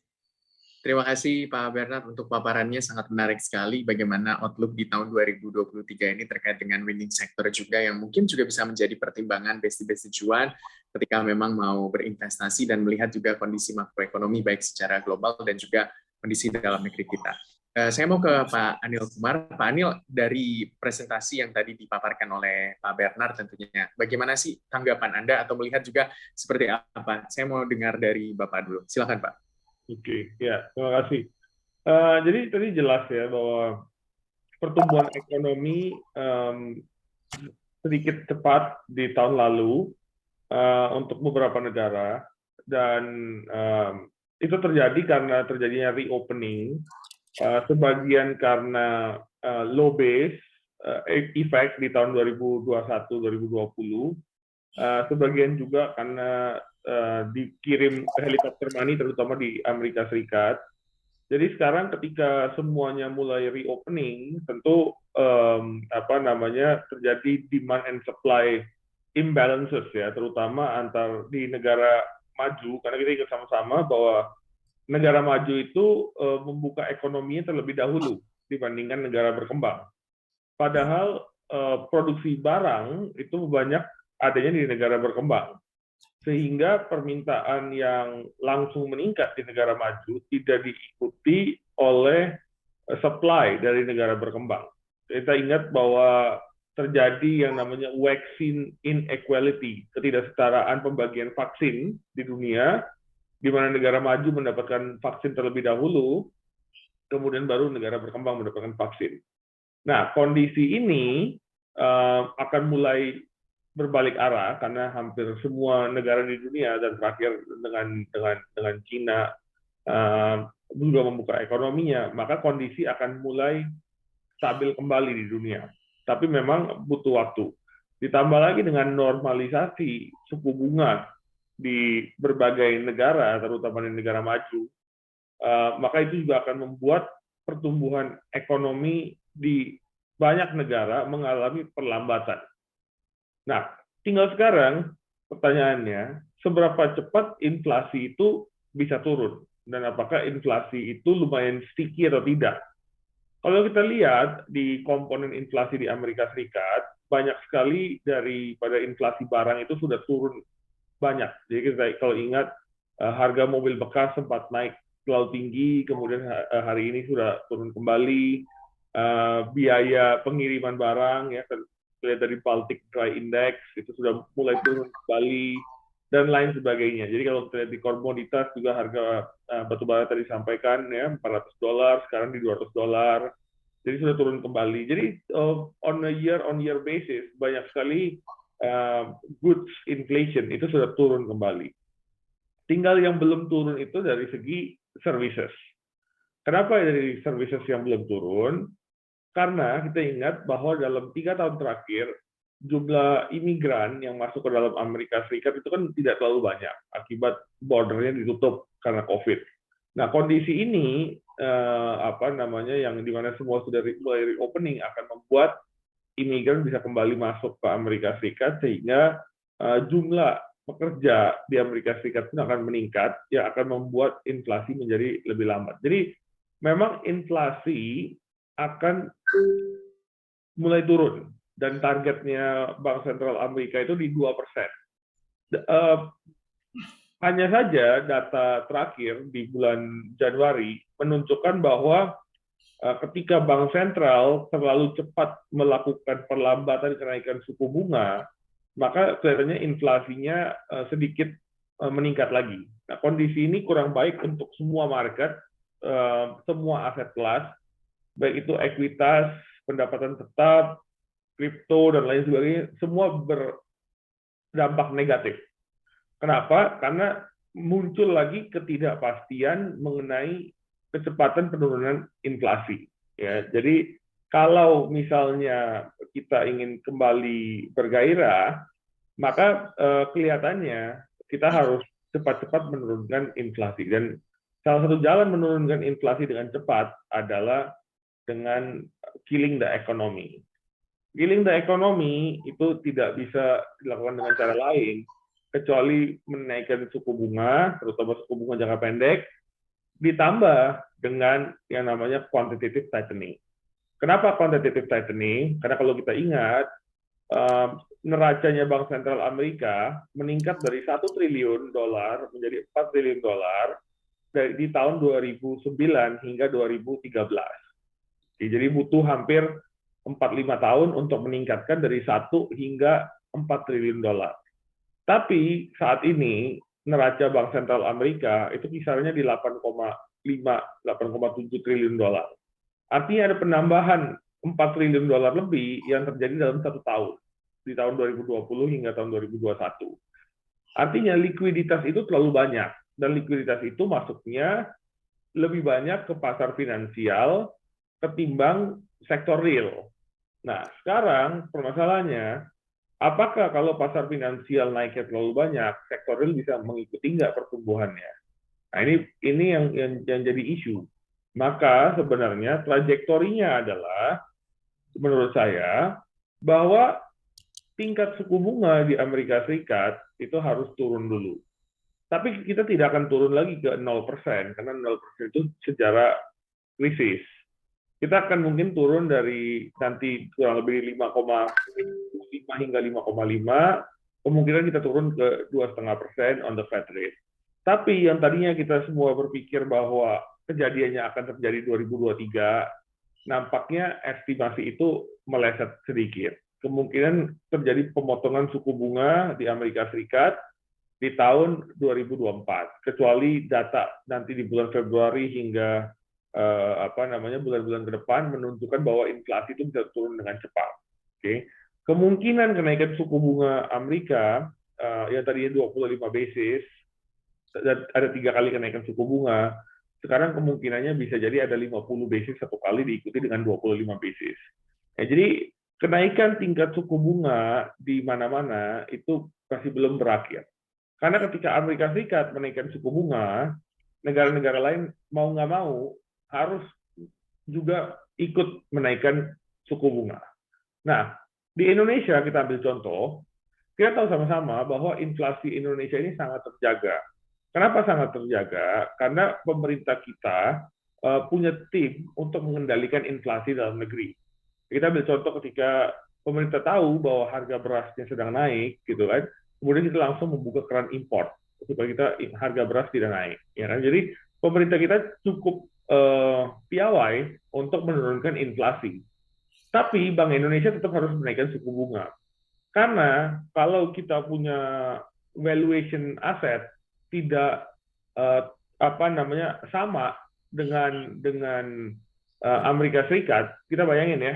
Terima kasih Pak Bernard untuk paparannya, sangat menarik sekali bagaimana outlook di tahun 2023 ini terkait dengan winning sector juga yang mungkin juga bisa menjadi pertimbangan besti-besti cuan ketika memang mau berinvestasi dan melihat juga kondisi makroekonomi baik secara global dan juga kondisi dalam negeri kita. Saya mau ke Pak Anil Kumar. Pak Anil, dari presentasi yang tadi dipaparkan oleh Pak Bernard tentunya, bagaimana sih tanggapan Anda atau melihat juga seperti apa? Saya mau dengar dari Bapak dulu. Silakan Pak. Oke, ya, terima kasih. Jadi tadi jelas ya bahwa pertumbuhan ekonomi sedikit cepat di tahun lalu untuk beberapa negara, dan itu terjadi karena terjadinya reopening, sebagian karena low base effect di tahun 2021-2020, sebagian juga karena dikirim helikopter money terutama di Amerika Serikat. Jadi sekarang ketika semuanya mulai reopening, tentu terjadi demand and supply imbalances ya, terutama antar di negara maju, karena kita ingat sama-sama bahwa negara maju itu membuka ekonominya terlebih dahulu dibandingkan negara berkembang. Padahal produksi barang itu banyak adanya di negara berkembang, sehingga permintaan yang langsung meningkat di negara maju tidak diikuti oleh supply dari negara berkembang. Kita ingat bahwa terjadi yang namanya vaccine inequality, ketidaksetaraan pembagian vaksin di dunia, di mana negara maju mendapatkan vaksin terlebih dahulu, kemudian baru negara berkembang mendapatkan vaksin. Nah, kondisi ini akan mulai berbalik arah karena hampir semua negara di dunia dan terakhir dengan Cina juga membuka ekonominya, maka kondisi akan mulai stabil kembali di dunia. Tapi memang butuh waktu. Ditambah lagi dengan normalisasi suku bunga di berbagai negara, terutama di negara maju, maka itu juga akan membuat pertumbuhan ekonomi di banyak negara mengalami perlambatan. Nah, tinggal sekarang pertanyaannya, seberapa cepat inflasi itu bisa turun? Dan apakah inflasi itu lumayan sticky atau tidak? Kalau kita lihat di komponen inflasi di Amerika Serikat, banyak sekali daripada inflasi barang itu sudah turun banyak. Jadi kita kalau ingat, harga mobil bekas sempat naik terlalu tinggi, kemudian hari ini sudah turun kembali. Biaya pengiriman barang ya lihat dari Baltic Dry Index itu sudah mulai turun kembali dan lain sebagainya. Jadi kalau kita lihat di komoditas juga harga batu bara tadi sampaikan ya $400 sekarang di $200. Jadi sudah turun kembali. Jadi on a year basis banyak sekali goods inflation itu sudah turun kembali. Tinggal yang belum turun itu dari segi services. Kenapa dari services yang belum turun? Karena kita ingat bahwa dalam 3 tahun terakhir, jumlah imigran yang masuk ke dalam Amerika Serikat itu kan tidak terlalu banyak, akibat bordernya ditutup karena COVID. Nah, kondisi ini, yang dimana semua sudah mulai reopening, akan membuat imigran bisa kembali masuk ke Amerika Serikat, sehingga jumlah pekerja di Amerika Serikat pun akan meningkat, yang akan membuat inflasi menjadi lebih lambat. Jadi, memang inflasi akan mulai turun dan targetnya Bank Sentral Amerika itu di 2%. Hanya saja data terakhir di bulan Januari menunjukkan bahwa ketika Bank Sentral terlalu cepat melakukan perlambatan kenaikan suku bunga, maka kelihatannya inflasinya sedikit meningkat lagi. Nah, kondisi ini kurang baik untuk semua market, semua aset kelas, baik itu ekuitas, pendapatan tetap, kripto, dan lain sebagainya, semua berdampak negatif. Kenapa? Karena muncul lagi ketidakpastian mengenai kecepatan penurunan inflasi. Ya, jadi kalau misalnya kita ingin kembali bergairah, maka kelihatannya kita harus cepat-cepat menurunkan inflasi. Dan salah satu jalan menurunkan inflasi dengan cepat adalah dengan killing the economy. Killing the economy itu tidak bisa dilakukan dengan cara lain, kecuali menaikkan suku bunga, terutama suku bunga jangka pendek, ditambah dengan yang namanya quantitative tightening. Kenapa quantitative tightening? Karena kalau kita ingat, neracanya Bank Sentral Amerika meningkat dari $1 triliun menjadi $4 triliun di tahun 2009 hingga 2013. Jadi butuh hampir 4-5 tahun untuk meningkatkan dari 1 hingga $4 triliun. Tapi saat ini neraca Bank Sentral Amerika itu kisarannya di 8,7 triliun. Artinya ada penambahan $4 triliun lebih yang terjadi dalam 1 tahun, di tahun 2020 hingga tahun 2021. Artinya likuiditas itu terlalu banyak, dan likuiditas itu masuknya lebih banyak ke pasar finansial ketimbang sektor real. Nah, sekarang permasalahannya, apakah kalau pasar finansial naiknya terlalu banyak, sektor real bisa mengikuti nggak pertumbuhannya? Nah, ini yang jadi isu. Maka sebenarnya trajektorinya adalah, menurut saya, bahwa tingkat suku bunga di Amerika Serikat itu harus turun dulu. Tapi kita tidak akan turun lagi ke 0%, karena 0% itu sejarah krisis. Kita akan mungkin turun dari nanti kurang lebih 5,5 hingga 5,5, kemungkinan kita turun ke 2,5% on the Fed rate. Tapi yang tadinya kita semua berpikir bahwa kejadiannya akan terjadi 2023, nampaknya estimasi itu meleset sedikit. Kemungkinan terjadi pemotongan suku bunga di Amerika Serikat di tahun 2024, kecuali data nanti di bulan Februari hingga bulan-bulan ke depan menunjukkan bahwa inflasi itu bisa turun dengan cepat. Oke. Kemungkinan kenaikan suku bunga Amerika yang tadinya 25 basis, dan ada 3 kali kenaikan suku bunga, sekarang kemungkinannya bisa jadi ada 50 basis satu kali diikuti dengan 25 basis. Ya, jadi kenaikan tingkat suku bunga di mana-mana itu masih belum berakhir. Karena ketika Amerika Serikat menaikkan suku bunga, negara-negara lain mau nggak mau harus juga ikut menaikkan suku bunga. Nah, di Indonesia kita ambil contoh, kita tahu sama-sama bahwa inflasi Indonesia ini sangat terjaga. Kenapa sangat terjaga? Karena pemerintah kita punya tim untuk mengendalikan inflasi dalam negeri. Kita ambil contoh ketika pemerintah tahu bahwa harga berasnya sedang naik, gitu kan, kemudian kita langsung membuka keran impor supaya harga beras tidak naik. Ya kan? Jadi pemerintah kita cukup piawai untuk menurunkan inflasi. Tapi Bank Indonesia tetap harus menaikkan suku bunga. Karena kalau kita punya valuation aset tidak sama dengan Amerika Serikat, kita bayangin ya,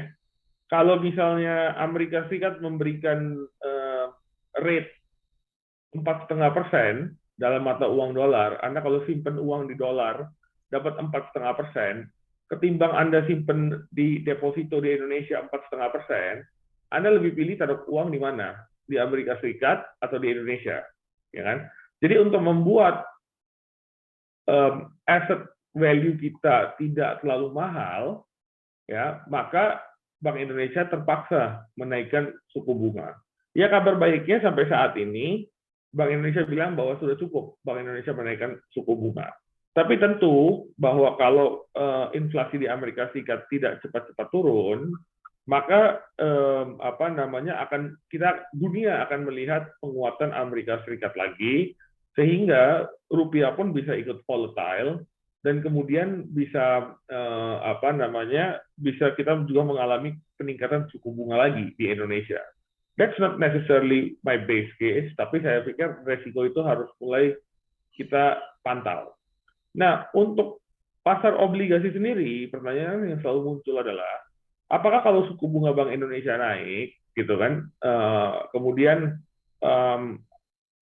kalau misalnya Amerika Serikat memberikan rate 4,5% dalam mata uang dolar, Anda kalau simpan uang di dolar dapat 4,5%, ketimbang Anda simpan di deposito di Indonesia 4,5%, Anda lebih pilih taruh uang di mana? Di Amerika Serikat atau di Indonesia, ya kan? Jadi untuk membuat asset value kita tidak terlalu mahal, ya, maka Bank Indonesia terpaksa menaikkan suku bunga. Ya, kabar baiknya sampai saat ini Bank Indonesia bilang bahwa sudah cukup Bank Indonesia menaikkan suku bunga. Tapi tentu bahwa kalau inflasi di Amerika Serikat tidak cepat-cepat turun, maka dunia akan melihat penguatan Amerika Serikat lagi, sehingga rupiah pun bisa ikut volatile, dan kemudian bisa bisa kita juga mengalami peningkatan suku bunga lagi di Indonesia. That's not necessarily my base case, tapi saya pikir resiko itu harus mulai kita pantau. Nah, untuk pasar obligasi sendiri, pertanyaan yang selalu muncul adalah, apakah kalau suku bunga Bank Indonesia naik, gitu kan, kemudian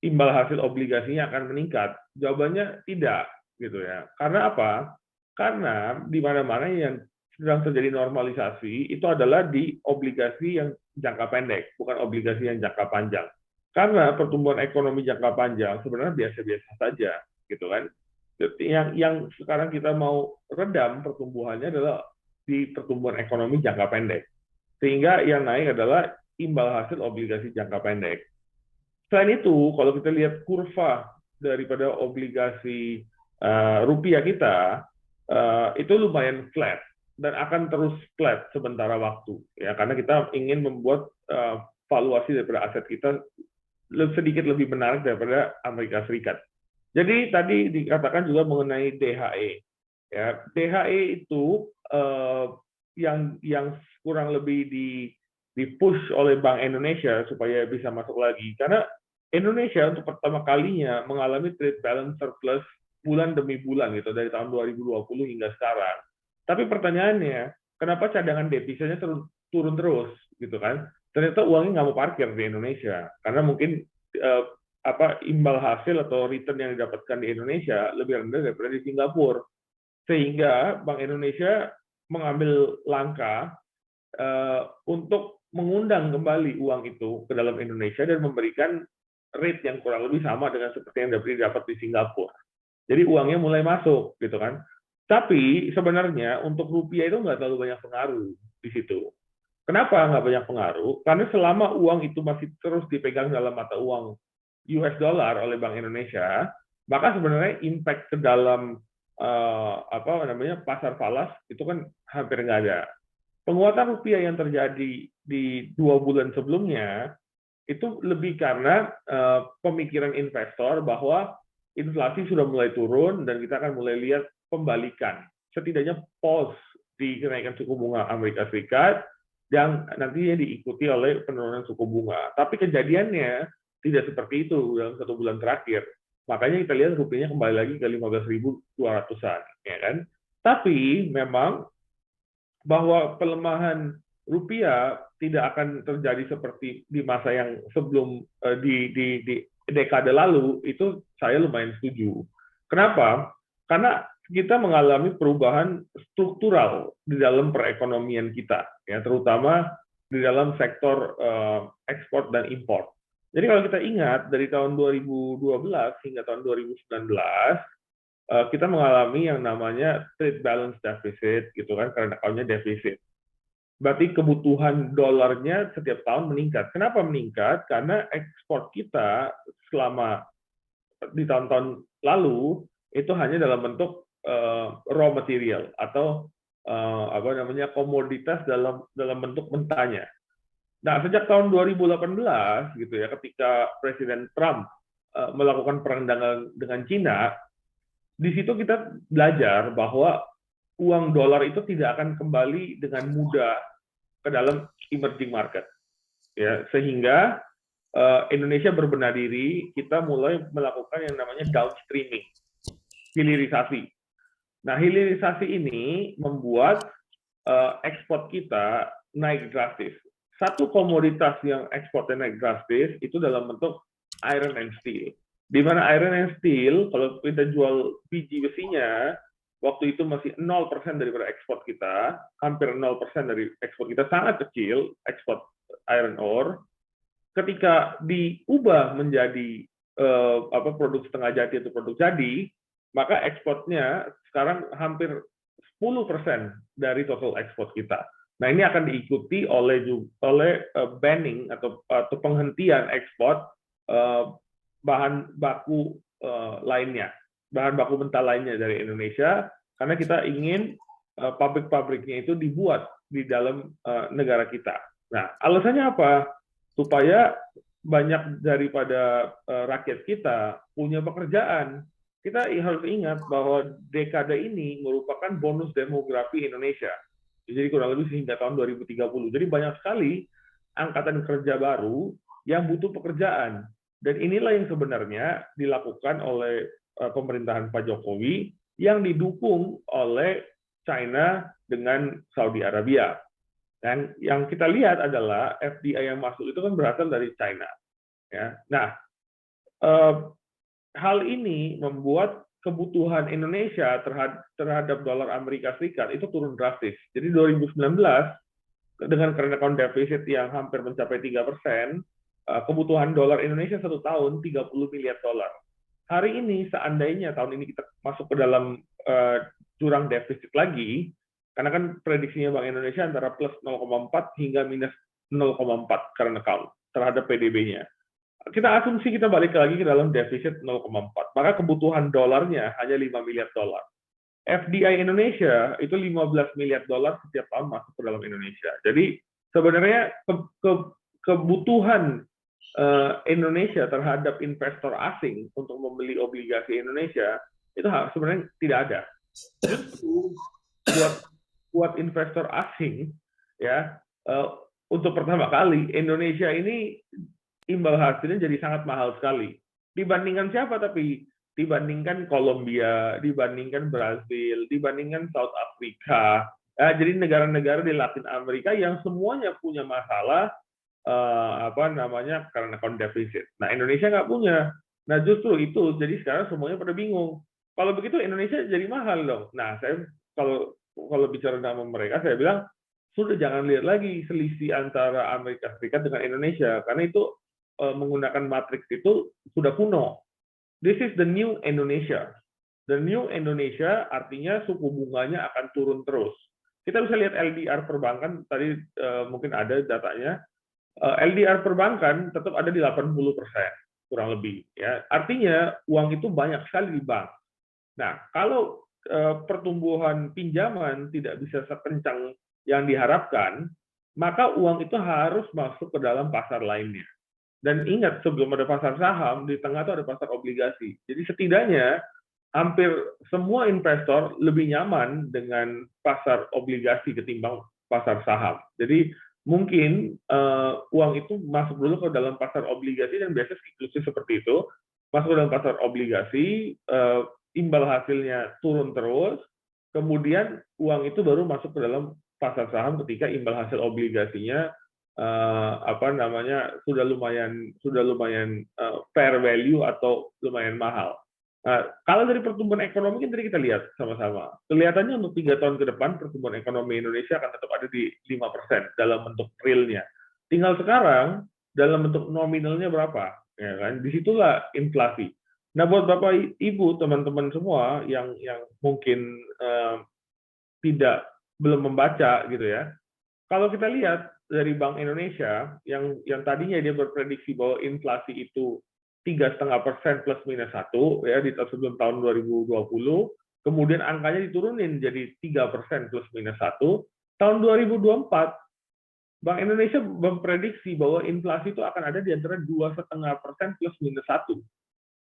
imbal hasil obligasinya akan meningkat? Jawabannya tidak, gitu ya. Karena apa? Karena di mana-mana yang sedang terjadi normalisasi itu adalah di obligasi yang jangka pendek, bukan obligasi yang jangka panjang. Karena pertumbuhan ekonomi jangka panjang sebenarnya biasa-biasa saja, gitu kan. Yang sekarang kita mau redam pertumbuhannya adalah di pertumbuhan ekonomi jangka pendek. Sehingga yang naik adalah imbal hasil obligasi jangka pendek. Selain itu, kalau kita lihat kurva daripada obligasi rupiah kita, itu lumayan flat dan akan terus flat sementara waktu, ya, karena kita ingin membuat valuasi daripada aset kita sedikit lebih menarik daripada Amerika Serikat. Jadi tadi dikatakan juga mengenai DHE, ya, DHE itu yang kurang lebih di push oleh Bank Indonesia supaya bisa masuk lagi, karena Indonesia untuk pertama kalinya mengalami trade balance surplus bulan demi bulan gitu dari tahun 2020 hingga sekarang. Tapi pertanyaannya, kenapa cadangan devisanya turun terus gitu kan? Ternyata uangnya nggak mau parkir di Indonesia karena mungkin imbal hasil atau return yang didapatkan di Indonesia lebih rendah daripada di Singapura. Sehingga Bank Indonesia mengambil langkah untuk mengundang kembali uang itu ke dalam Indonesia dan memberikan rate yang kurang lebih sama dengan seperti yang didapat di Singapura. Jadi uangnya mulai masuk, gitu kan. Tapi sebenarnya untuk rupiah itu nggak terlalu banyak pengaruh di situ. Kenapa nggak banyak pengaruh? Karena selama uang itu masih terus dipegang dalam mata uang US dollar oleh Bank Indonesia, maka sebenarnya impact ke dalam pasar falas itu kan hampir nggak ada. Penguatan rupiah yang terjadi di 2 bulan sebelumnya itu lebih karena pemikiran investor bahwa inflasi sudah mulai turun dan kita akan mulai lihat pembalikan, setidaknya pause di kenaikan suku bunga Amerika Serikat yang nantinya diikuti oleh penurunan suku bunga. Tapi kejadiannya tidak seperti itu dalam 1 bulan terakhir. Makanya kita lihat rupiahnya kembali lagi ke 15.200-an, ya kan? Tapi memang bahwa pelemahan rupiah tidak akan terjadi seperti di masa yang sebelum di dekade lalu, itu saya lumayan setuju. Kenapa? Karena kita mengalami perubahan struktural di dalam perekonomian kita, ya, terutama di dalam sektor ekspor dan impor. Jadi kalau kita ingat dari tahun 2012 hingga tahun 2019, kita mengalami yang namanya trade balance deficit, gitu kan, karena account-nya defisit. Berarti kebutuhan dolarnya setiap tahun meningkat. Kenapa meningkat? Karena ekspor kita selama di tahun-tahun lalu itu hanya dalam bentuk raw material atau komoditas dalam bentuk mentahnya. Nah, sejak tahun 2018 gitu ya, ketika Presiden Trump melakukan perang dagang dengan Cina, di situ kita belajar bahwa uang dolar itu tidak akan kembali dengan mudah ke dalam emerging market, ya, sehingga Indonesia berbenah diri, kita mulai melakukan yang namanya downstreaming, hilirisasi. Nah, hilirisasi ini membuat ekspor kita naik drastis. Satu komoditas yang ekspornya naik drastis itu dalam bentuk iron and steel. Di mana iron and steel, kalau kita jual biji besinya, waktu itu masih 0% daripada ekspor kita, hampir 0% dari ekspor kita, sangat kecil ekspor iron ore. Ketika diubah menjadi produk setengah jadi atau produk jadi, maka ekspornya sekarang hampir 10% dari total ekspor kita. Nah, ini akan diikuti oleh banning atau penghentian ekspor bahan baku lainnya, bahan baku mentah lainnya dari Indonesia, karena kita ingin pabrik-pabriknya itu dibuat di dalam negara kita. Nah, alasannya apa? Supaya banyak daripada rakyat kita punya pekerjaan. Kita harus ingat bahwa dekade ini merupakan bonus demografi Indonesia. Jadi kurang lebih sehingga tahun 2030. Jadi banyak sekali angkatan kerja baru yang butuh pekerjaan. Dan inilah yang sebenarnya dilakukan oleh pemerintahan Pak Jokowi yang didukung oleh China dengan Saudi Arabia. Dan yang kita lihat adalah FDI yang masuk itu kan berasal dari China. Ya. Nah, hal ini membuat kebutuhan Indonesia terhadap dolar Amerika Serikat itu turun drastis. Jadi 2019 dengan current account deficit yang hampir mencapai 3%, kebutuhan dolar Indonesia satu tahun 30 miliar dolar. Hari ini seandainya tahun ini kita masuk ke dalam jurang defisit lagi, karena kan prediksinya Bank Indonesia antara plus 0,4 hingga minus 0,4 current account terhadap PDB-nya. Kita asumsi kita balik lagi ke dalam defisit 0,4, maka kebutuhan dolarnya hanya 5 miliar dolar. FDI Indonesia itu 15 miliar dolar setiap tahun masuk ke dalam Indonesia. Jadi sebenarnya kebutuhan Indonesia terhadap investor asing untuk membeli obligasi Indonesia itu sebenarnya tidak ada. Justru buat investor asing, ya, untuk pertama kali Indonesia ini imbal hasilnya jadi sangat mahal sekali. Dibandingkan siapa tapi? Dibandingkan Kolombia, dibandingkan Brazil, dibandingkan South Africa. Jadi negara-negara di Latin Amerika yang semuanya punya masalah current account deficit. Nah, Indonesia nggak punya. Nah, justru itu jadi sekarang semuanya pada bingung. Kalau begitu Indonesia jadi mahal dong. Nah, saya kalau bicara sama mereka, saya bilang sudah jangan lihat lagi selisih antara Amerika Serikat dengan Indonesia, karena itu menggunakan matriks itu sudah kuno. This is the new Indonesia. The new Indonesia artinya suku bunganya akan turun terus. Kita bisa lihat LDR perbankan, tadi mungkin ada datanya. LDR perbankan tetap ada di 80%, kurang lebih. Ya. Artinya uang itu banyak sekali di bank. Nah, kalau pertumbuhan pinjaman tidak bisa sekencang yang diharapkan, maka uang itu harus masuk ke dalam pasar lainnya. Dan ingat, sebelum ada pasar saham, di tengah itu ada pasar obligasi. Jadi setidaknya hampir semua investor lebih nyaman dengan pasar obligasi ketimbang pasar saham. Jadi mungkin uang itu masuk dulu ke dalam pasar obligasi, dan biasanya siklusnya seperti itu, masuk ke dalam pasar obligasi, imbal hasilnya turun terus, kemudian uang itu baru masuk ke dalam pasar saham ketika imbal hasil obligasinya sudah lumayan fair value atau lumayan mahal. Kalau dari pertumbuhan ekonomi kan tadi kita lihat sama-sama, kelihatannya untuk 3 tahun ke depan pertumbuhan ekonomi Indonesia akan tetap ada di 5% dalam bentuk realnya. Tinggal sekarang dalam bentuk nominalnya berapa, ya kan? Disitulah inflasi. Nah, buat Bapak Ibu, teman-teman semua yang mungkin belum membaca gitu ya. Kalau kita lihat dari Bank Indonesia yang tadinya dia berprediksi bahwa inflasi itu 3,5% plus minus 1 ya di sebelum tahun 2020, kemudian angkanya diturunin jadi 3% plus minus 1. Tahun 2024 Bank Indonesia memprediksi bahwa inflasi itu akan ada di antara 2,5% plus minus 1.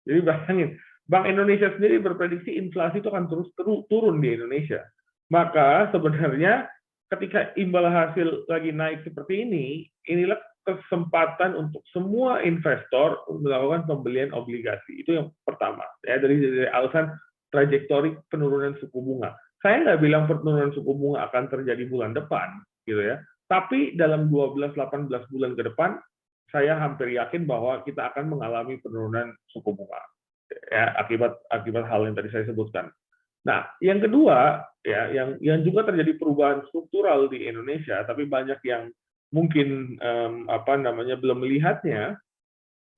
Jadi bayangin, Bank Indonesia sendiri berprediksi inflasi itu akan terus turun di Indonesia. Maka sebenarnya ketika imbal hasil lagi naik seperti ini, inilah kesempatan untuk semua investor melakukan pembelian obligasi. Itu yang pertama. Ya, dari alasan trajektori penurunan suku bunga. Saya nggak bilang penurunan suku bunga akan terjadi bulan depan, gitu ya. Tapi dalam 12-18 bulan ke depan, saya hampir yakin bahwa kita akan mengalami penurunan suku bunga, ya, akibat hal yang tadi saya sebutkan. Nah, yang kedua, ya, yang juga terjadi perubahan struktural di Indonesia, tapi banyak yang mungkin belum melihatnya,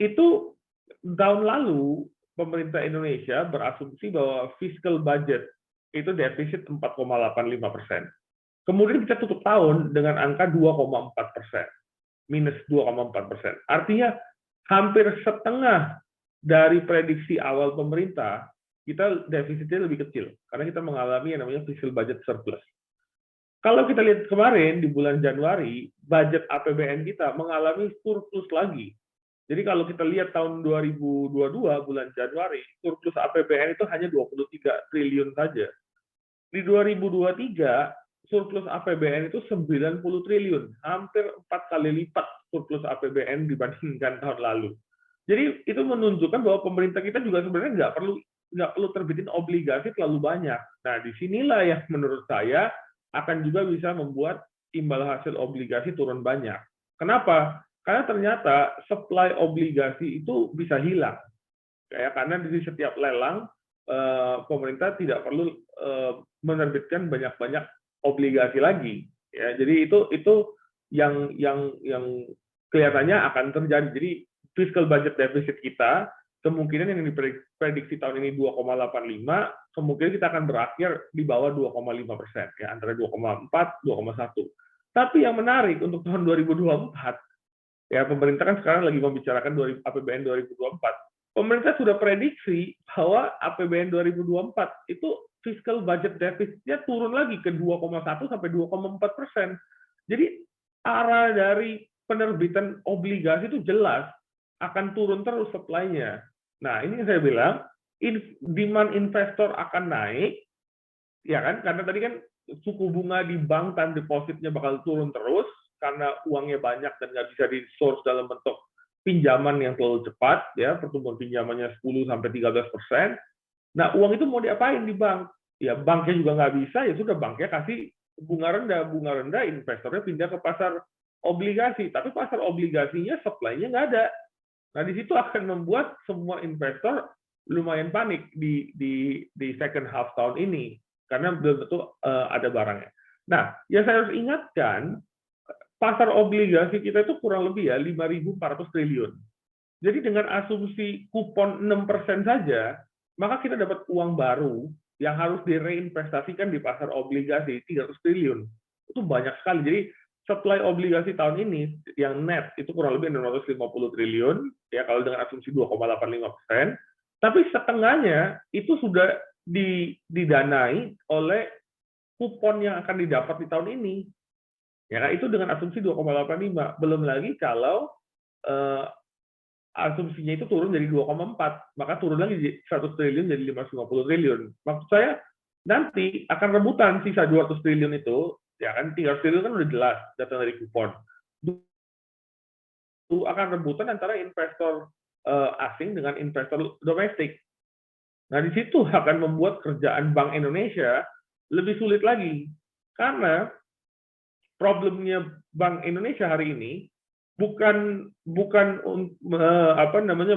itu tahun lalu pemerintah Indonesia berasumsi bahwa fiscal budget itu defisit 4,85%. Kemudian kita tutup tahun dengan angka 2,4%, minus 2,4%. Artinya hampir setengah dari prediksi awal pemerintah, kita defisitnya lebih kecil, karena kita mengalami yang namanya fiscal budget surplus. Kalau kita lihat kemarin, di bulan Januari, budget APBN kita mengalami surplus lagi. Jadi kalau kita lihat tahun 2022, bulan Januari, surplus APBN itu hanya 23 triliun saja. Di 2023, surplus APBN itu 90 triliun, hampir 4 kali lipat surplus APBN dibandingkan tahun lalu. Jadi itu menunjukkan bahwa pemerintah kita juga sebenarnya nggak perlu terbitin obligasi terlalu banyak. Nah, disinilah yang menurut saya akan juga bisa membuat imbal hasil obligasi turun banyak. Kenapa? Karena ternyata supply obligasi itu bisa hilang. Karena di setiap lelang, pemerintah tidak perlu menerbitkan banyak-banyak obligasi lagi. Ya, jadi itu yang kelihatannya akan terjadi. Jadi fiscal budget deficit kita, kemungkinan yang diprediksi tahun ini 2,85, kemungkinan kita akan berakhir di bawah 2,5%, ya, antara 2,4, 2,1. Tapi yang menarik untuk tahun 2024, ya, pemerintah kan sekarang lagi membicarakan APBN 2024. Pemerintah sudah prediksi bahwa APBN 2024 itu fiscal budget deficitnya turun lagi ke 2,1 sampai 2,4%. Jadi arah dari penerbitan obligasi itu jelas akan turun terus supply-nya. Nah, ini yang saya bilang, demand investor akan naik, ya kan? Karena tadi kan suku bunga di bank time depositnya bakal turun terus, karena uangnya banyak dan nggak bisa di-source dalam bentuk pinjaman yang terlalu cepat, ya, pertumbuhan pinjamannya 10-13%. Nah, uang itu mau diapain di bank? Ya, banknya juga nggak bisa, ya sudah banknya kasih bunga rendah, investornya pindah ke pasar obligasi. Tapi pasar obligasinya supply-nya nggak ada. Nah, di situ akan membuat semua investor lumayan panik di second half tahun ini, karena belum tentu ada barangnya. Nah, yang saya harus ingatkan, pasar obligasi kita itu kurang lebih ya 5.400 triliun. Jadi dengan asumsi kupon 6% saja, maka kita dapat uang baru yang harus direinvestasikan di pasar obligasi 300 triliun. Itu banyak sekali. Jadi supply obligasi tahun ini yang net itu kurang lebih 650 triliun, ya, kalau dengan asumsi 2,85%. Tapi setengahnya itu sudah didanai oleh kupon yang akan didapat di tahun ini. Ya, itu dengan asumsi 2,85. Belum lagi kalau asumsinya itu turun jadi 2,4, maka turun lagi 100 triliun jadi 550 triliun. Maksud saya nanti akan rebutan sisa 200 triliun itu, ya kan, 300 triliun kan udah jelas datang dari kupon. Itu akan rebutan antara investor asing dengan investor domestik. Nah, di situ akan membuat kerjaan Bank Indonesia lebih sulit lagi. Karena problemnya Bank Indonesia hari ini bukan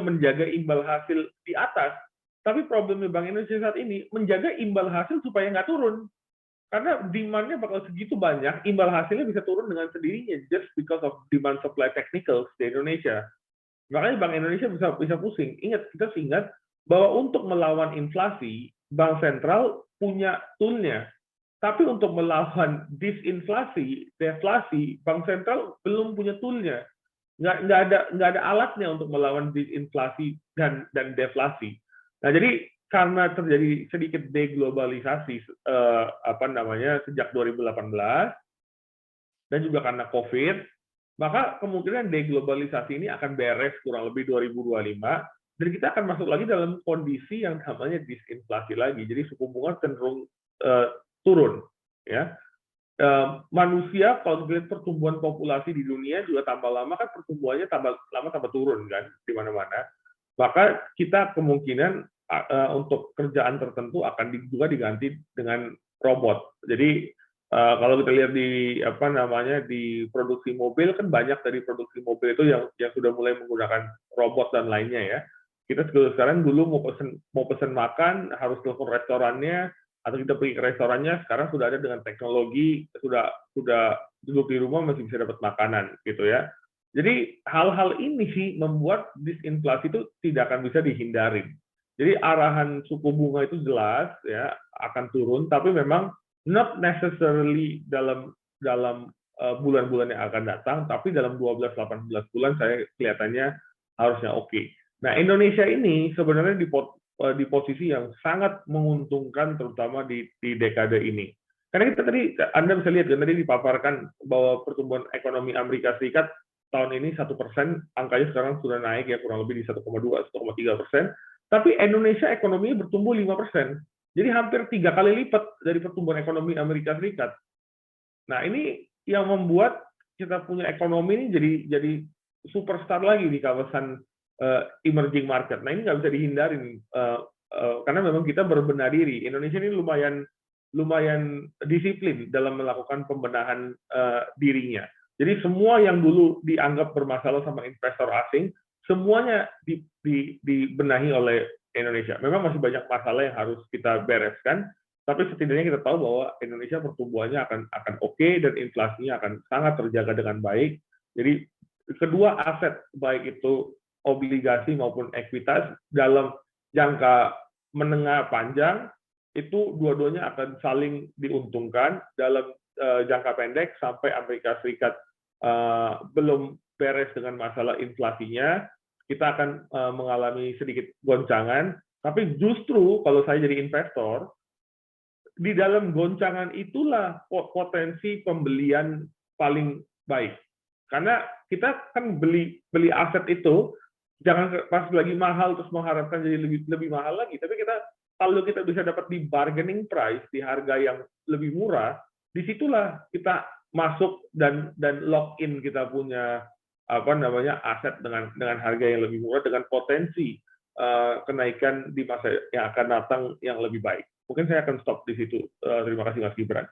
menjaga imbal hasil di atas, tapi problemnya Bank Indonesia saat ini menjaga imbal hasil supaya nggak turun. Karena demand-nya bakal segitu banyak, imbal hasilnya bisa turun dengan sendirinya just because of demand supply technicals di Indonesia. Makanya Bank Indonesia bisa pusing. Kita ingat bahwa untuk melawan inflasi, Bank Sentral punya tool-nya. Tapi untuk melawan disinflasi, deflasi, Bank Sentral belum punya tool-nya. Nggak ada alatnya untuk melawan disinflasi dan deflasi. Nah, jadi karena terjadi sedikit deglobalisasi sejak 2018 dan juga karena COVID, maka kemungkinan deglobalisasi ini akan beres kurang lebih 2025 dan kita akan masuk lagi dalam kondisi yang namanya disinflasi lagi. Jadi suku bunga cenderung turun, ya. Manusia kalau dilihat pertumbuhan populasi di dunia juga tambah lama kan pertumbuhannya tambah lama tambah turun kan di mana-mana. Maka kita kemungkinan untuk kerjaan tertentu akan juga diganti dengan robot. Jadi kalau kita lihat di produksi mobil kan banyak dari produksi mobil itu yang sudah mulai menggunakan robot dan lainnya ya. Kita sekarang dulu mau pesen makan harus telepon restorannya atau kita pergi ke restorannya, sekarang sudah ada dengan teknologi, sudah duduk di rumah masih bisa dapat makanan gitu ya. Jadi hal-hal ini sih membuat disinflasi itu tidak akan bisa dihindarin. Jadi arahan suku bunga itu jelas ya akan turun, tapi memang not necessarily dalam bulan-bulan yang akan datang, tapi dalam 12-18 bulan saya kelihatannya harusnya oke. Nah, Indonesia ini sebenarnya di posisi yang sangat menguntungkan terutama di dekade ini. Karena kita tadi Anda bisa lihat kan tadi dipaparkan bahwa pertumbuhan ekonomi Amerika Serikat tahun ini 1%, angkanya sekarang sudah naik ya kurang lebih di 1,2-1,3%, tapi Indonesia ekonominya bertumbuh 5%. Jadi hampir 3 kali lipat dari pertumbuhan ekonomi Amerika Serikat. Nah, ini yang membuat kita punya ekonomi ini jadi superstar lagi di kawasan emerging market. Nah, ini nggak bisa dihindarin karena memang kita berbenah diri. Indonesia ini lumayan disiplin dalam melakukan pembenahan dirinya. Jadi semua yang dulu dianggap bermasalah sama investor asing, semuanya dibenahi oleh Indonesia. Memang masih banyak masalah yang harus kita bereskan, tapi setidaknya kita tahu bahwa Indonesia pertumbuhannya akan oke dan inflasinya akan sangat terjaga dengan baik. Jadi kedua aset baik itu obligasi maupun ekuitas dalam jangka menengah panjang itu dua-duanya akan saling diuntungkan. Dalam jangka pendek sampai Amerika Serikat belum beres dengan masalah inflasinya, kita akan mengalami sedikit goncangan. Tapi justru kalau saya jadi investor, di dalam goncangan itulah potensi pembelian paling baik. Karena kita kan beli aset itu jangan pas lagi mahal terus mengharapkan jadi lebih mahal lagi, tapi kalau kita bisa dapat di bargaining price, di harga yang lebih murah, disitulah kita masuk dan lock in kita punya aset dengan harga yang lebih murah dengan potensi kenaikan di masa yang akan datang yang lebih baik. Mungkin saya akan stop di situ. Terima kasih Mas Gibran.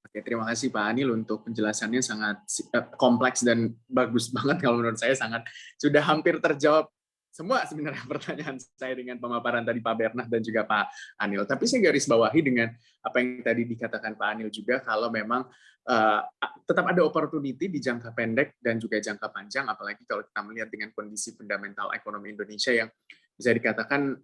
Oke, terima kasih Pak Anil untuk penjelasannya sangat kompleks dan bagus banget kalau menurut saya sudah hampir terjawab semua sebenarnya pertanyaan saya dengan pemaparan tadi Pak Bernard dan juga Pak Anil. Tapi saya garis bawahi dengan apa yang tadi dikatakan Pak Anil juga kalau memang tetap ada opportunity di jangka pendek dan juga jangka panjang, apalagi kalau kita melihat dengan kondisi fundamental ekonomi Indonesia yang bisa dikatakan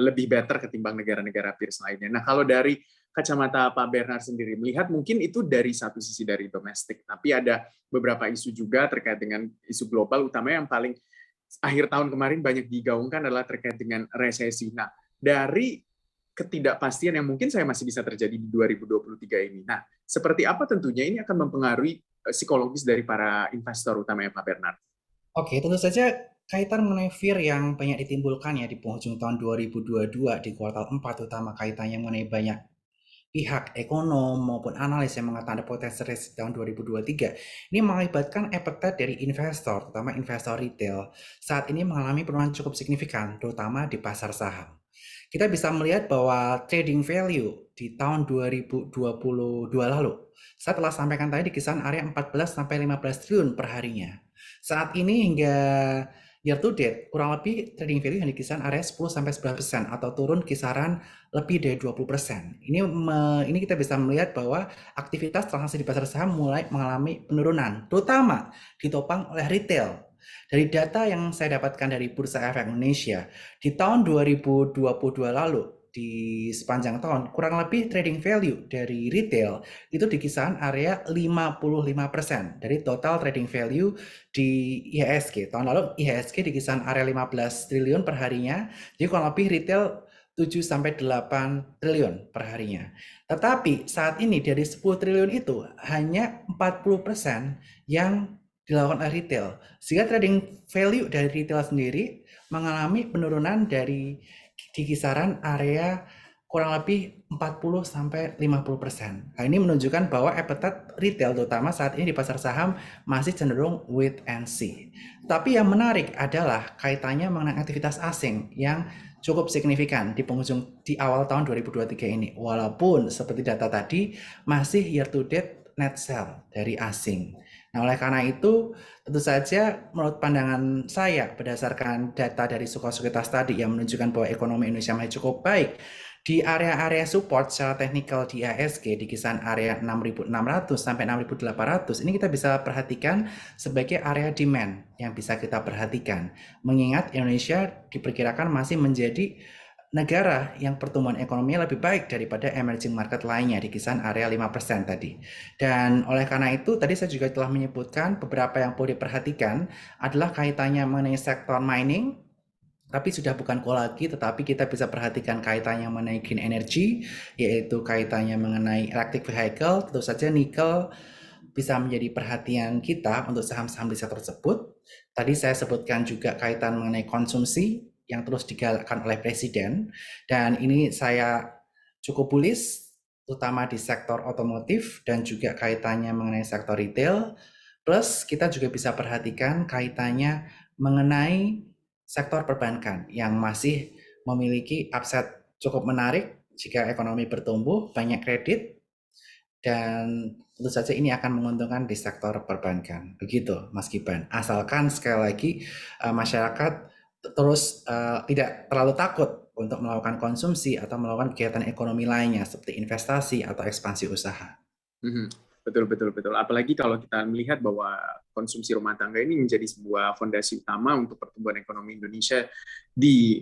lebih better ketimbang negara-negara peers lainnya. Nah, kalau dari kacamata Pak Bernard sendiri melihat mungkin itu dari satu sisi dari domestik, tapi ada beberapa isu juga terkait dengan isu global, utamanya yang paling akhir tahun kemarin banyak digaungkan adalah terkait dengan resesi. Nah, dari ketidakpastian yang mungkin saya masih bisa terjadi di 2023 ini. Nah, seperti apa tentunya ini akan mempengaruhi psikologis dari para investor utamanya Pak Bernard? Oke, tentu saja kaitan mengenai fear yang banyak ditimbulkan ya di penghujung tahun 2022 di kuartal 4, terutama kaitannya mengenai banyak pihak ekonom maupun analis yang mengatakan ada potensi resesi tahun 2023, ini mengakibatkan appetite dari investor, terutama investor retail, saat ini mengalami penurunan cukup signifikan, terutama di pasar saham. Kita bisa melihat bahwa trading value di tahun 2022 lalu, saya telah sampaikan tadi di kisaran area 14-15 triliun per harinya. Saat ini hingga year to date, kurang lebih trading value yang di kisaran area 10-11% atau turun kisaran lebih dari 20%. Ini kita bisa melihat bahwa aktivitas transaksi di pasar saham mulai mengalami penurunan, terutama ditopang oleh retail. Dari data yang saya dapatkan dari Bursa Efek Indonesia, di tahun 2022 lalu, di sepanjang tahun, kurang lebih trading value dari retail itu di kisaran area 55% dari total trading value di IHSG. Tahun lalu IHSG di kisaran area 15 triliun per harinya, jadi kurang lebih retail 7-8 triliun per harinya. Tetapi saat ini dari 10 triliun itu hanya 40% yang dilakukan oleh retail. Sehingga trading value dari retail sendiri mengalami penurunan di kisaran area kurang lebih 40-50%. Nah, ini menunjukkan bahwa appetite retail terutama saat ini di pasar saham masih cenderung wait and see. Tapi yang menarik adalah kaitannya mengenai aktivitas asing yang cukup signifikan di penghujung di awal tahun 2023 ini. Walaupun seperti data tadi masih year to date net sell dari asing. Nah, oleh karena itu, tentu saja menurut pandangan saya berdasarkan data dari Suko Sekuritas tadi yang menunjukkan bahwa ekonomi Indonesia masih cukup baik, di area-area support secara teknikal di IHSG di kisaran area 6.600 sampai 6.800 ini kita bisa perhatikan sebagai area demand yang bisa kita perhatikan. Mengingat Indonesia diperkirakan masih menjadi negara yang pertumbuhan ekonominya lebih baik daripada emerging market lainnya di kisaran area 5% tadi. Dan oleh karena itu tadi saya juga telah menyebutkan beberapa yang perlu diperhatikan adalah kaitannya mengenai sektor mining, tapi sudah bukan coal lagi, tetapi kita bisa perhatikan kaitannya mengenai green energy, yaitu kaitannya mengenai electric vehicle. Tentu saja nikel bisa menjadi perhatian kita untuk saham-saham di sektor tersebut. Tadi saya sebutkan juga kaitan mengenai konsumsi yang terus digalakkan oleh Presiden, dan ini saya cukup bullish, terutama di sektor otomotif dan juga kaitannya mengenai sektor retail. Plus kita juga bisa perhatikan kaitannya mengenai sektor perbankan yang masih memiliki upside cukup menarik jika ekonomi bertumbuh, banyak kredit, dan tentu saja ini akan menguntungkan di sektor perbankan. Begitu, Mas Gibran. Asalkan sekali lagi masyarakat terus tidak terlalu takut untuk melakukan konsumsi atau melakukan kegiatan ekonomi lainnya seperti investasi atau ekspansi usaha. Betul, betul, betul. Apalagi kalau kita melihat bahwa konsumsi rumah tangga ini menjadi sebuah fondasi utama untuk pertumbuhan ekonomi Indonesia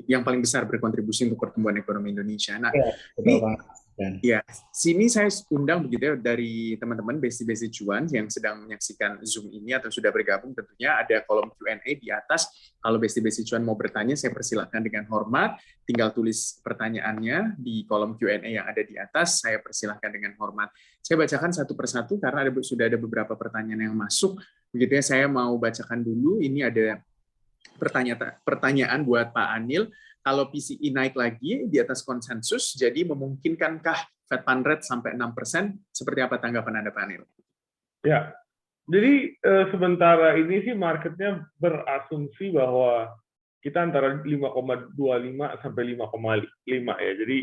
yang paling besar berkontribusi untuk pertumbuhan ekonomi Indonesia. Nah, ya, betul banget. Ya, sini saya undang begitu ya dari teman-teman Besti Cuan yang sedang menyaksikan Zoom ini atau sudah bergabung, tentunya ada kolom Q&A di atas. Kalau Besti Cuan mau bertanya, saya persilakan dengan hormat. Tinggal tulis pertanyaannya di kolom Q&A yang ada di atas. Saya persilakan dengan hormat. Saya bacakan satu persatu karena sudah ada beberapa pertanyaan yang masuk. Begitu ya, saya mau bacakan dulu. Ini ada pertanyaan buat Pak Anil. Kalau PCE naik lagi di atas konsensus, jadi memungkinkankah Fed Fund Rate sampai 6%? Seperti apa tanggapan Anda, Pak Anil? Ya, jadi sementara ini sih marketnya berasumsi bahwa kita antara 5,25 sampai 5,5 ya. Jadi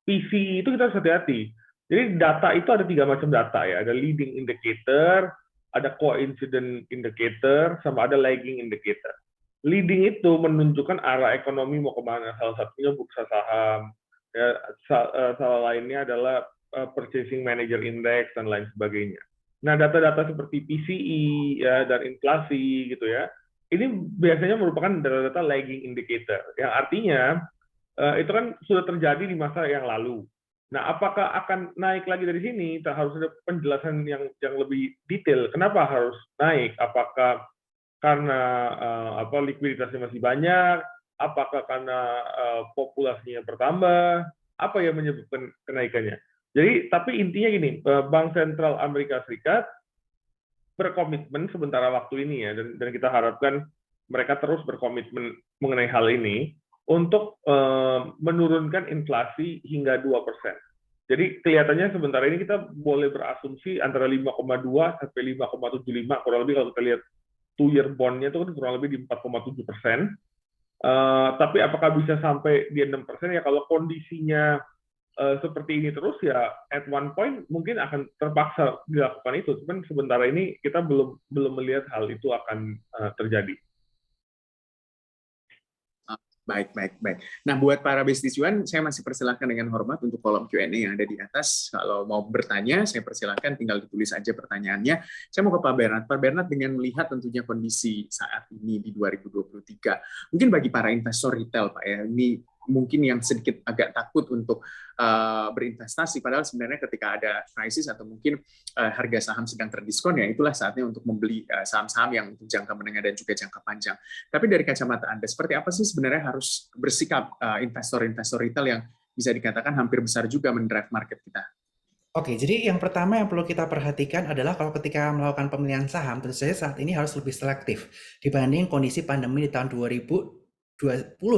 PCE itu kita harus hati-hati. Jadi data itu ada 3 macam data ya. Ada leading indicator, ada coincident indicator, sama ada lagging indicator. Leading itu menunjukkan arah ekonomi mau kemana, salah satunya bursa saham, ya, salah lainnya adalah purchasing manager index dan lain sebagainya. Nah, data-data seperti PCE ya, dan inflasi gitu ya, ini biasanya merupakan data-data lagging indicator, yang artinya itu kan sudah terjadi di masa yang lalu. Nah, apakah akan naik lagi dari sini? Harus ada penjelasan yang lebih detail. Kenapa harus naik? Apakah karena likuiditasnya masih banyak, apakah karena populasinya bertambah, apa yang menyebabkan kenaikannya. Jadi, tapi intinya gini, Bank Sentral Amerika Serikat berkomitmen sementara waktu ini ya, dan kita harapkan mereka terus berkomitmen mengenai hal ini untuk menurunkan inflasi hingga 2%. Jadi kelihatannya sementara ini kita boleh berasumsi antara 5,2 sampai 5,75, kurang lebih kalau kita lihat 2-year bond-nya itu kan kurang lebih di 4,7%. Tapi apakah bisa sampai di 6%? Ya kalau kondisinya seperti ini terus ya at one point mungkin akan terpaksa dilakukan itu. Cuman sementara ini kita belum melihat hal itu akan terjadi. Baik. Nah, buat para Besti Cuan, saya masih persilakan dengan hormat untuk kolom Q&A yang ada di atas. Kalau mau bertanya, saya persilakan tinggal ditulis aja pertanyaannya. Saya mau ke Pak Bernard. Pak Bernard, dengan melihat tentunya kondisi saat ini di 2023, mungkin bagi para investor retail, Pak ya, ini mungkin yang sedikit agak takut untuk berinvestasi, padahal sebenarnya ketika ada krisis atau mungkin harga saham sedang terdiskon, ya itulah saatnya untuk membeli saham-saham yang untuk jangka menengah dan juga jangka panjang. Tapi dari kacamata Anda, seperti apa sih sebenarnya harus bersikap investor-investor retail yang bisa dikatakan hampir besar juga mendrive market kita? Oke, jadi yang pertama yang perlu kita perhatikan adalah kalau ketika melakukan pemilihan saham, tentu saja saat ini harus lebih selektif dibanding kondisi pandemi di tahun 2020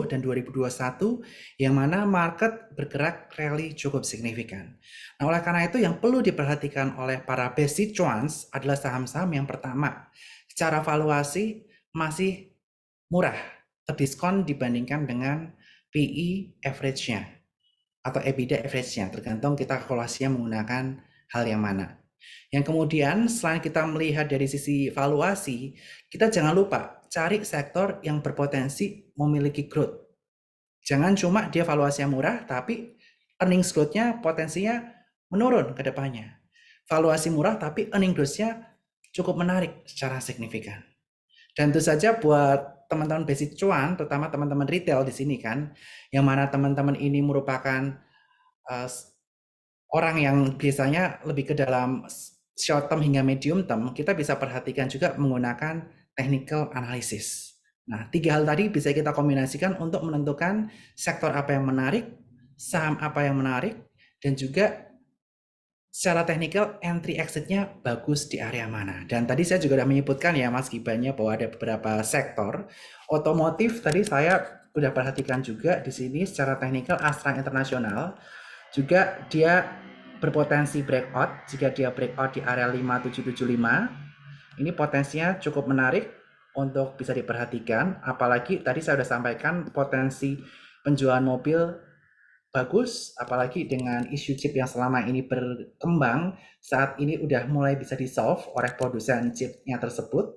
dan 2021 yang mana market bergerak rally cukup signifikan. Nah, oleh karena itu yang perlu diperhatikan oleh para basic cuans adalah saham-saham yang pertama, secara valuasi masih murah, terdiskon dibandingkan dengan PE average-nya atau EBITDA average-nya, tergantung kita kalkulasinya menggunakan hal yang mana. Yang kemudian selain kita melihat dari sisi valuasi, kita jangan lupa cari sektor yang berpotensi memiliki growth. Jangan cuma dia valuasinya murah, tapi earnings growth-nya potensinya menurun ke depannya. Valuasi murah, tapi earning growth-nya cukup menarik secara signifikan. Dan tentu saja buat teman-teman basic cuan, terutama teman-teman retail di sini kan, yang mana teman-teman ini merupakan orang yang biasanya lebih ke dalam short term hingga medium term, kita bisa perhatikan juga menggunakan technical analysis. Nah, 3 hal tadi bisa kita kombinasikan untuk menentukan sektor apa yang menarik, saham apa yang menarik, dan juga secara teknikal entry exit-nya bagus di area mana. Dan tadi saya juga sudah menyebutkan ya Mas Gibanya bahwa ada beberapa sektor. Otomotif tadi saya sudah perhatikan juga di sini secara teknikal Astra Internasional juga dia berpotensi breakout. Jika dia breakout di area 5775, ini potensinya cukup menarik untuk bisa diperhatikan. Apalagi tadi saya sudah sampaikan potensi penjualan mobil bagus, apalagi dengan isu chip yang selama ini berkembang, saat ini udah mulai bisa di-solve oleh produsen chipnya tersebut.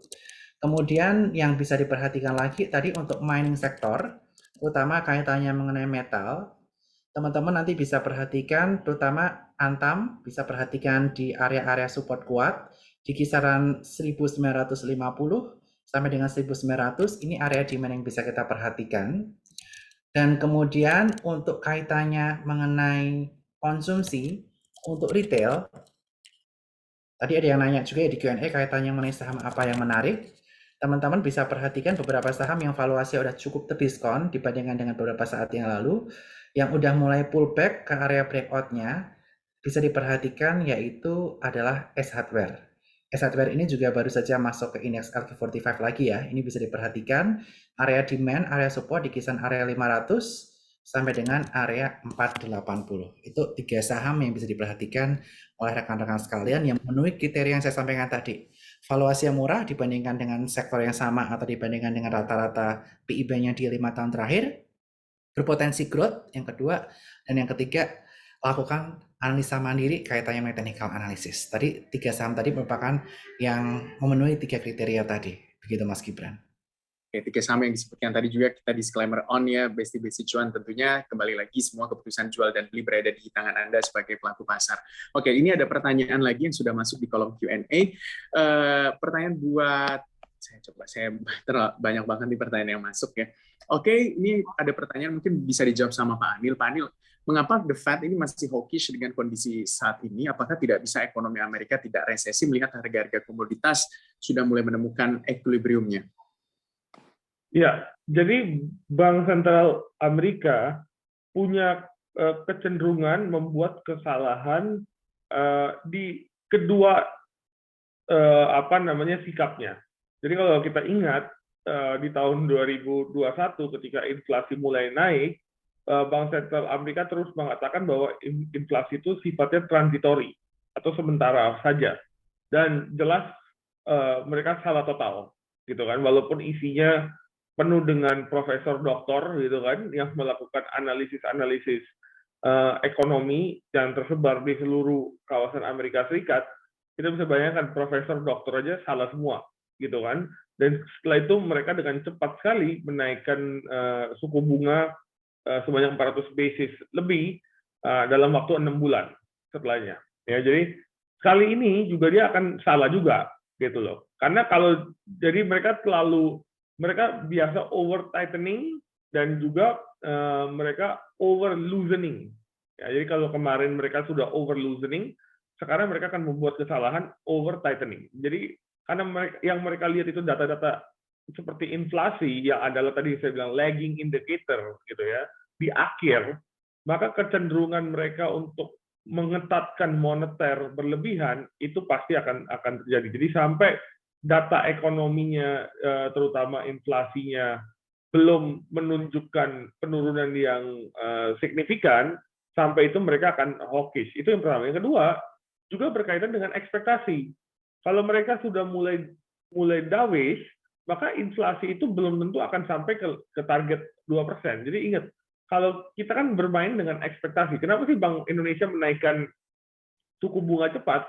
Kemudian yang bisa diperhatikan lagi tadi untuk mining sektor, terutama kaitannya mengenai metal, teman-teman nanti bisa perhatikan terutama Antam, bisa perhatikan di area-area support kuat, di kisaran 1950 sampai dengan 1900, ini area demand yang bisa kita perhatikan. Dan kemudian untuk kaitannya mengenai konsumsi, untuk retail, tadi ada yang nanya juga ya di Q&A kaitannya mengenai saham apa yang menarik. Teman-teman bisa perhatikan beberapa saham yang valuasi udah cukup terdiskon dibandingkan dengan beberapa saat yang lalu, yang udah mulai pullback ke area breakout-nya, bisa diperhatikan yaitu adalah S Hardware. S Hardware ini juga baru saja masuk ke indeks LQ45 lagi ya. Ini bisa diperhatikan area demand, area support di kisaran area 500 sampai dengan area 480. Itu 3 saham yang bisa diperhatikan oleh rekan-rekan sekalian yang memenuhi kriteria yang saya sampaikan tadi. Valuasi yang murah dibandingkan dengan sektor yang sama atau dibandingkan dengan rata-rata PIB-nya di 5 tahun terakhir, berpotensi growth yang kedua, dan yang ketiga lakukan analisa mandiri kaitannya dengan technical analysis. Tadi 3 saham tadi merupakan yang memenuhi 3 kriteria tadi. Begitu Mas Gibran. Oke, 3 saham yang disebutkan tadi juga kita disclaimer on ya, basic cuan tentunya kembali lagi semua keputusan jual dan beli berada di tangan Anda sebagai pelaku pasar. Oke, ini ada pertanyaan lagi yang sudah masuk di kolom Q&A. Pertanyaan buat saya banyak banget nih pertanyaan yang masuk ya. Oke, ini ada pertanyaan mungkin bisa dijawab sama Pak Anil. Pak Anil, mengapa The Fed ini masih hawkish dengan kondisi saat ini? Apakah tidak bisa ekonomi Amerika tidak resesi melihat harga-harga komoditas sudah mulai menemukan equilibrium-nya? Ya, jadi Bank Sentral Amerika punya kecenderungan membuat kesalahan di kedua sikapnya. Jadi kalau kita ingat di tahun 2021 ketika inflasi mulai naik, Bank Sentral Amerika terus mengatakan bahwa inflasi itu sifatnya transitori atau sementara saja, dan jelas mereka salah total, gitu kan. Walaupun isinya penuh dengan profesor doktor, gitu kan, yang melakukan analisis ekonomi yang tersebar di seluruh kawasan Amerika Serikat, kita bisa bayangkan profesor doktor aja salah semua, gitu kan. Dan setelah itu mereka dengan cepat sekali menaikkan suku bunga sebanyak 400 basis lebih dalam waktu 6 bulan setelahnya. Ya, jadi kali ini juga dia akan salah juga, gitu loh. Karena kalau jadi mereka biasa over tightening dan juga mereka over loosening. Ya, jadi kalau kemarin mereka sudah over loosening, sekarang mereka akan membuat kesalahan over tightening. Jadi karena yang mereka lihat itu data-data seperti inflasi yang adalah tadi saya bilang lagging indicator gitu ya di akhir, maka kecenderungan mereka untuk mengetatkan moneter berlebihan, itu pasti akan terjadi. Jadi sampai data ekonominya, terutama inflasinya, belum menunjukkan penurunan yang signifikan, sampai itu mereka akan hawkish. Itu yang pertama. Yang kedua, juga berkaitan dengan ekspektasi. Kalau mereka sudah mulai dovish, maka inflasi itu belum tentu akan sampai ke target 2%. Jadi ingat, kalau kita kan bermain dengan ekspektasi. Kenapa sih Bank Indonesia menaikkan suku bunga cepat?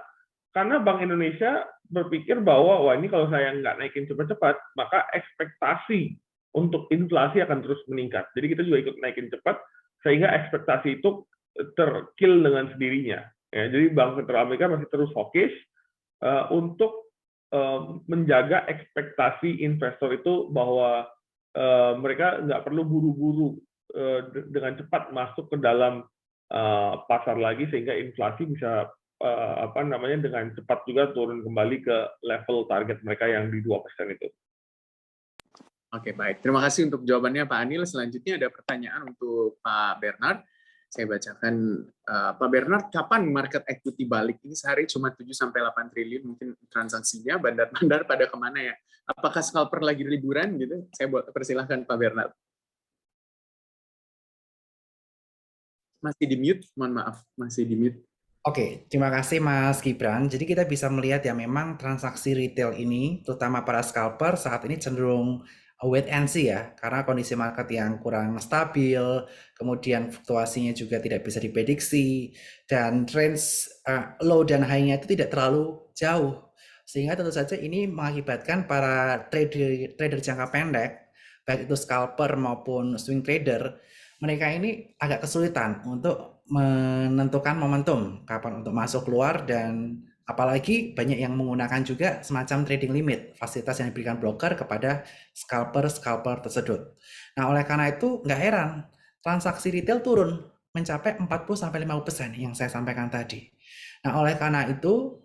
Karena Bank Indonesia berpikir bahwa, wah ini kalau saya nggak naikin cepat-cepat, maka ekspektasi untuk inflasi akan terus meningkat. Jadi kita juga ikut naikin cepat, sehingga ekspektasi itu terkill dengan sendirinya. Ya, jadi Bank Sentral Amerika masih terus hawkish untuk menjaga ekspektasi investor itu bahwa mereka nggak perlu buru-buru dengan cepat masuk ke dalam pasar lagi, sehingga inflasi bisa dengan cepat juga turun kembali ke level target mereka yang di 2% itu. Oke, baik. Terima kasih untuk jawabannya Pak Anil. Selanjutnya ada pertanyaan untuk Pak Bernard. Saya bacakan, Pak Bernard, kapan market equity balik? Ini sehari cuma 7-8 triliun mungkin transaksinya, bandar-bandar pada kemana ya? Apakah scalper lagi liburan gitu? Saya persilahkan Pak Bernard. Masih di mute, mohon maaf, masih di mute. Oke, terima kasih Mas Gibran. Jadi kita bisa melihat ya memang transaksi retail ini, terutama para scalper saat ini cenderung wait and see ya, karena kondisi market yang kurang stabil, kemudian fluktuasinya juga tidak bisa diprediksi, dan range low dan high-nya itu tidak terlalu jauh. Sehingga tentu saja ini mengakibatkan para trader jangka pendek, baik itu scalper maupun swing trader, mereka ini agak kesulitan untuk menentukan momentum kapan untuk masuk keluar, dan apalagi banyak yang menggunakan juga semacam trading limit, fasilitas yang diberikan broker kepada scalper tersebut. Nah, oleh karena itu nggak heran transaksi retail turun mencapai 40-50% yang saya sampaikan tadi. Nah, oleh karena itu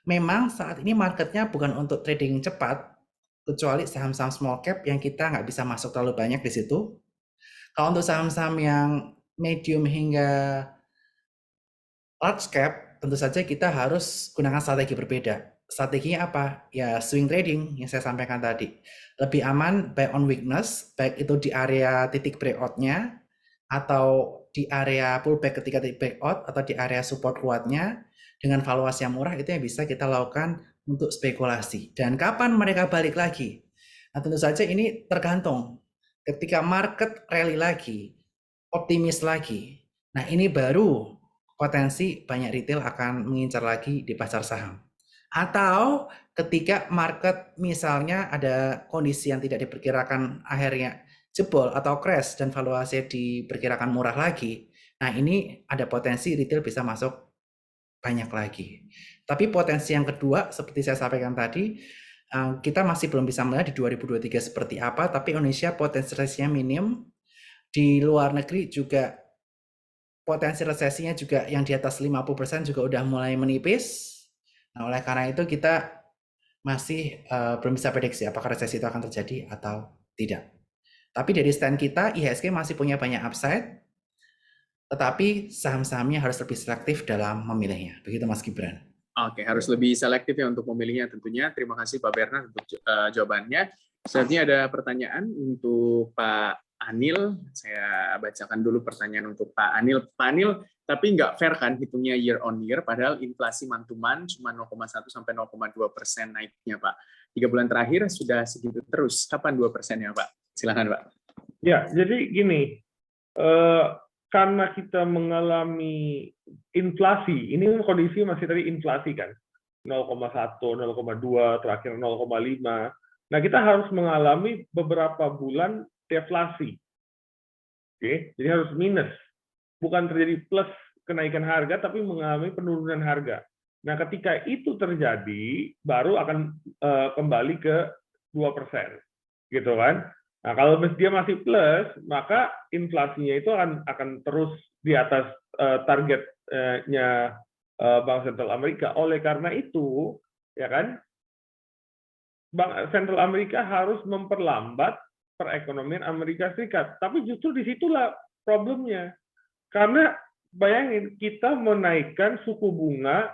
memang saat ini marketnya bukan untuk trading cepat, kecuali saham-saham small cap yang kita nggak bisa masuk terlalu banyak di situ. Kalau untuk saham-saham yang medium hingga large cap, tentu saja kita harus gunakan strategi berbeda. Strateginya apa? Ya swing trading yang saya sampaikan tadi. Lebih aman buy on weakness, baik itu di area titik breakout-nya, atau di area pullback ketika titik breakout, atau di area support kuatnya, dengan valuasi yang murah, itu yang bisa kita lakukan untuk spekulasi. Dan kapan mereka balik lagi? Nah, tentu saja ini tergantung. Ketika market rally lagi, optimis lagi, nah ini baru potensi banyak retail akan mengincar lagi di pasar saham. Atau ketika market misalnya ada kondisi yang tidak diperkirakan akhirnya jebol atau crash dan valuasi diperkirakan murah lagi, nah ini ada potensi retail bisa masuk banyak lagi. Tapi potensi yang kedua, seperti saya sampaikan tadi, kita masih belum bisa melihat di 2023 seperti apa, tapi Indonesia potensi resesinya minim. Di luar negeri juga potensi resesinya juga yang di atas 50% juga udah mulai menipis. Nah, oleh karena itu kita masih belum bisa prediksi apakah resesi itu akan terjadi atau tidak. Tapi dari stand kita, IHSG masih punya banyak upside, tetapi saham-sahamnya harus lebih selektif dalam memilihnya. Begitu Mas Gibran. Oke, harus lebih selektif ya untuk memilihnya tentunya. Terima kasih Pak Bernard untuk jawabannya. Selanjutnya ada pertanyaan untuk Pak Anil. Saya bacakan dulu pertanyaan untuk Pak Anil. Pak Anil, tapi nggak fair kan hitungnya year on year, padahal inflasi month to month cuma 0,1 sampai 0,2% naiknya, Pak. 3 bulan terakhir sudah segitu terus. Kapan 2%-nya, Pak? Silakan, Pak. Ya, jadi gini, karena kita mengalami inflasi, ini kondisi masih tadi inflasi kan, 0,1, 0,2, terakhir 0,5. Nah, kita harus mengalami beberapa bulan deflasi. Oke, jadi harus minus. Bukan terjadi plus kenaikan harga, tapi mengalami penurunan harga. Nah, ketika itu terjadi, baru akan kembali ke 2%. Gitu kan? Nah, kalau dia masih plus, maka inflasinya itu akan terus di atas targetnya Bank Sentral Amerika. Oleh karena itu, ya kan, Bank Sentral Amerika harus memperlambat perekonomian Amerika Serikat. Tapi justru disitulah problemnya. Karena bayangin kita menaikkan suku bunga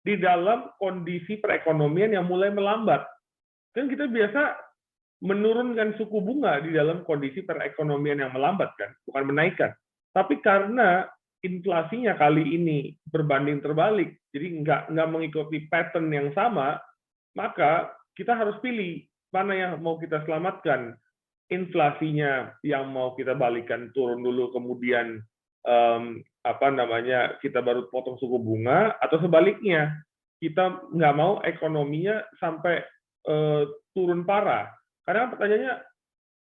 di dalam kondisi perekonomian yang mulai melambat. Kan kita biasa menurunkan suku bunga di dalam kondisi perekonomian yang melambat kan, bukan menaikkan. Tapi karena inflasinya kali ini berbanding terbalik, jadi nggak mengikuti pattern yang sama, maka kita harus pilih mana yang mau kita selamatkan. Inflasinya yang mau kita balikan turun dulu, kemudian kita baru potong suku bunga, atau sebaliknya kita nggak mau ekonominya sampai turun parah. Karena pertanyaannya,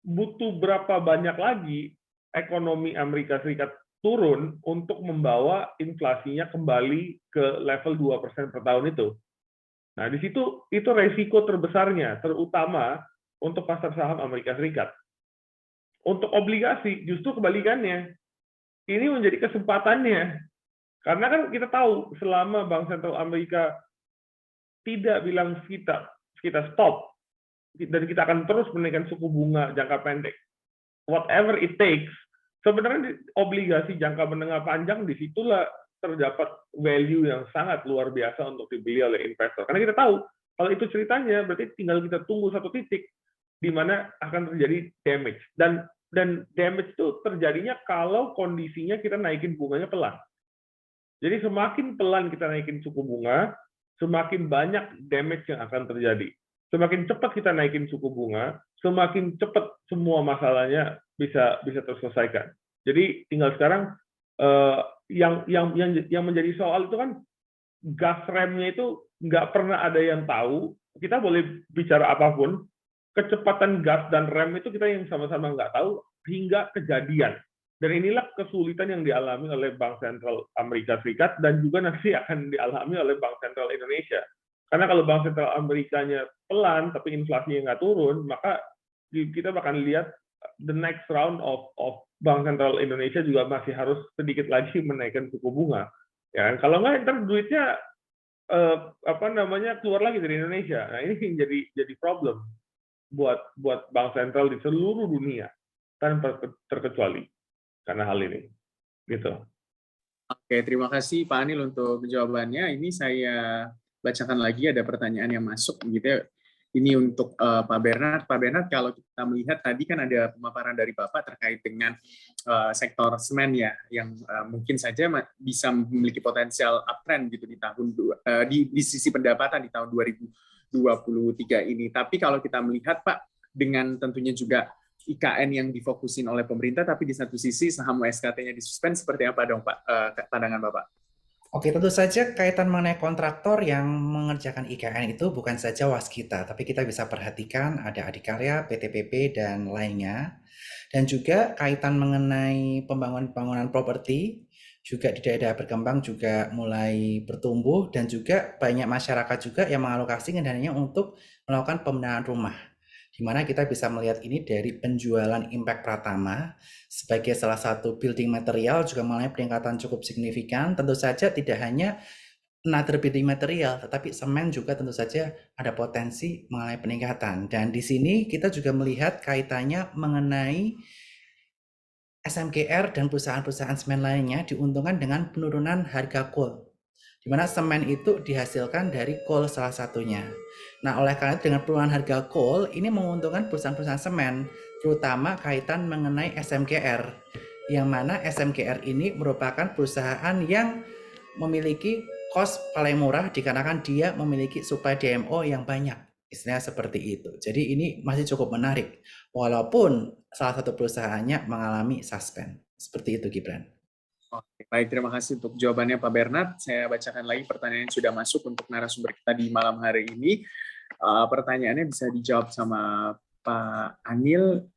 butuh berapa banyak lagi ekonomi Amerika Serikat turun untuk membawa inflasinya kembali ke level 2% per tahun itu. Nah, di situ itu resiko terbesarnya, terutama untuk pasar saham Amerika Serikat. Untuk obligasi justru kebalikannya. Ini menjadi kesempatannya. Karena kan kita tahu selama Bank Sentral Amerika tidak bilang kita stop, dan kita akan terus menaikkan suku bunga jangka pendek, whatever it takes, sebenarnya obligasi jangka menengah panjang disitulah terdapat value yang sangat luar biasa untuk dibeli oleh investor. Karena kita tahu, kalau itu ceritanya, berarti tinggal kita tunggu satu titik di mana akan terjadi damage. Dan damage itu terjadinya kalau kondisinya kita naikin bunganya pelan. Jadi semakin pelan kita naikin suku bunga, semakin banyak damage yang akan terjadi. Semakin cepat kita naikin suku bunga, semakin cepat semua masalahnya bisa terselesaikan. Jadi tinggal sekarang yang menjadi soal itu kan gas remnya itu nggak pernah ada yang tahu. Kita boleh bicara apapun, kecepatan gas dan rem itu kita yang sama-sama nggak tahu hingga kejadian. Dan inilah kesulitan yang dialami oleh Bank Sentral Amerika Serikat dan juga nanti akan dialami oleh Bank Sentral Indonesia. Karena kalau Bank Sentral Amerikanya pelan tapi inflasinya nggak turun, maka kita akan lihat the next round of Bank Sentral Indonesia juga masih harus sedikit lagi menaikkan suku bunga. Ya, kalau nggak ntar duitnya keluar lagi dari Indonesia. Nah, ini jadi problem buat bank sentral di seluruh dunia tanpa terkecuali karena hal ini. Gitu. Oke, terima kasih Pak Anil untuk jawabannya. Ini saya bacakan lagi, ada pertanyaan yang masuk gitu ya. Ini untuk Pak Bernard. Pak Bernard, kalau kita melihat tadi kan ada pemaparan dari Bapak terkait dengan sektor semen ya, yang mungkin saja bisa memiliki potensial uptrend gitu di tahun di sisi pendapatan di tahun 2023 ini. Tapi kalau kita melihat Pak, dengan tentunya juga IKN yang difokusin oleh pemerintah, tapi di satu sisi saham USKT-nya disuspend, seperti apa dong Pak pandangan Bapak? Oke, tentu saja kaitan mengenai kontraktor yang mengerjakan IKN itu bukan saja waskita, tapi kita bisa perhatikan ada Adikarya, PTPP, dan lainnya. Dan juga kaitan mengenai pembangunan properti, juga di daerah berkembang juga mulai bertumbuh, dan juga banyak masyarakat juga yang mengalokasikan dananya untuk melakukan pembenahan rumah. Di mana kita bisa melihat ini dari penjualan Impact Pratama sebagai salah satu building material juga mengalami peningkatan cukup signifikan. Tentu saja tidak hanya another building material, tetapi semen juga tentu saja ada potensi mengalami peningkatan. Dan di sini kita juga melihat kaitannya mengenai SMGR dan perusahaan-perusahaan semen lainnya diuntungkan dengan penurunan harga coal, di mana semen itu dihasilkan dari coal salah satunya. Nah, oleh karena itu dengan penurunan harga coal, ini menguntungkan perusahaan-perusahaan semen, terutama kaitan mengenai SMGR, yang mana SMGR ini merupakan perusahaan yang memiliki cost paling murah dikarenakan dia memiliki supply DMO yang banyak. Istilahnya seperti itu. Jadi ini masih cukup menarik, walaupun salah satu perusahaannya mengalami suspend. Seperti itu, Gibran. Oke, baik, terima kasih untuk jawabannya Pak Bernard. Saya bacakan lagi pertanyaan yang sudah masuk untuk narasumber kita di malam hari ini. Pertanyaannya bisa dijawab sama Pak Anil.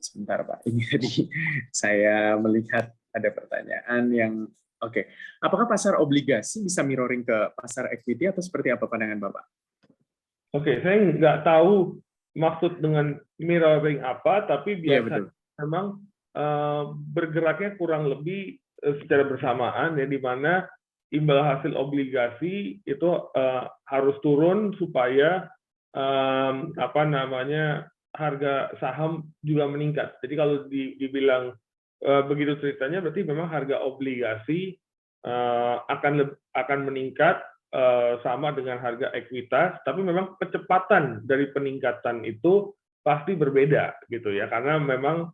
Sebentar Pak, ini tadi saya melihat ada pertanyaan yang oke. Apakah pasar obligasi bisa mirroring ke pasar equity atau seperti apa pandangan Bapak? Oke, saya nggak tahu maksud dengan mirroring apa, tapi biasanya memang bergeraknya kurang lebih secara bersamaan, ya, di mana imbal hasil obligasi itu harus turun supaya harga saham juga meningkat. Jadi kalau dibilang begitu ceritanya berarti memang harga obligasi akan meningkat sama dengan harga ekuitas, tapi memang kecepatan dari peningkatan itu pasti berbeda gitu ya, karena memang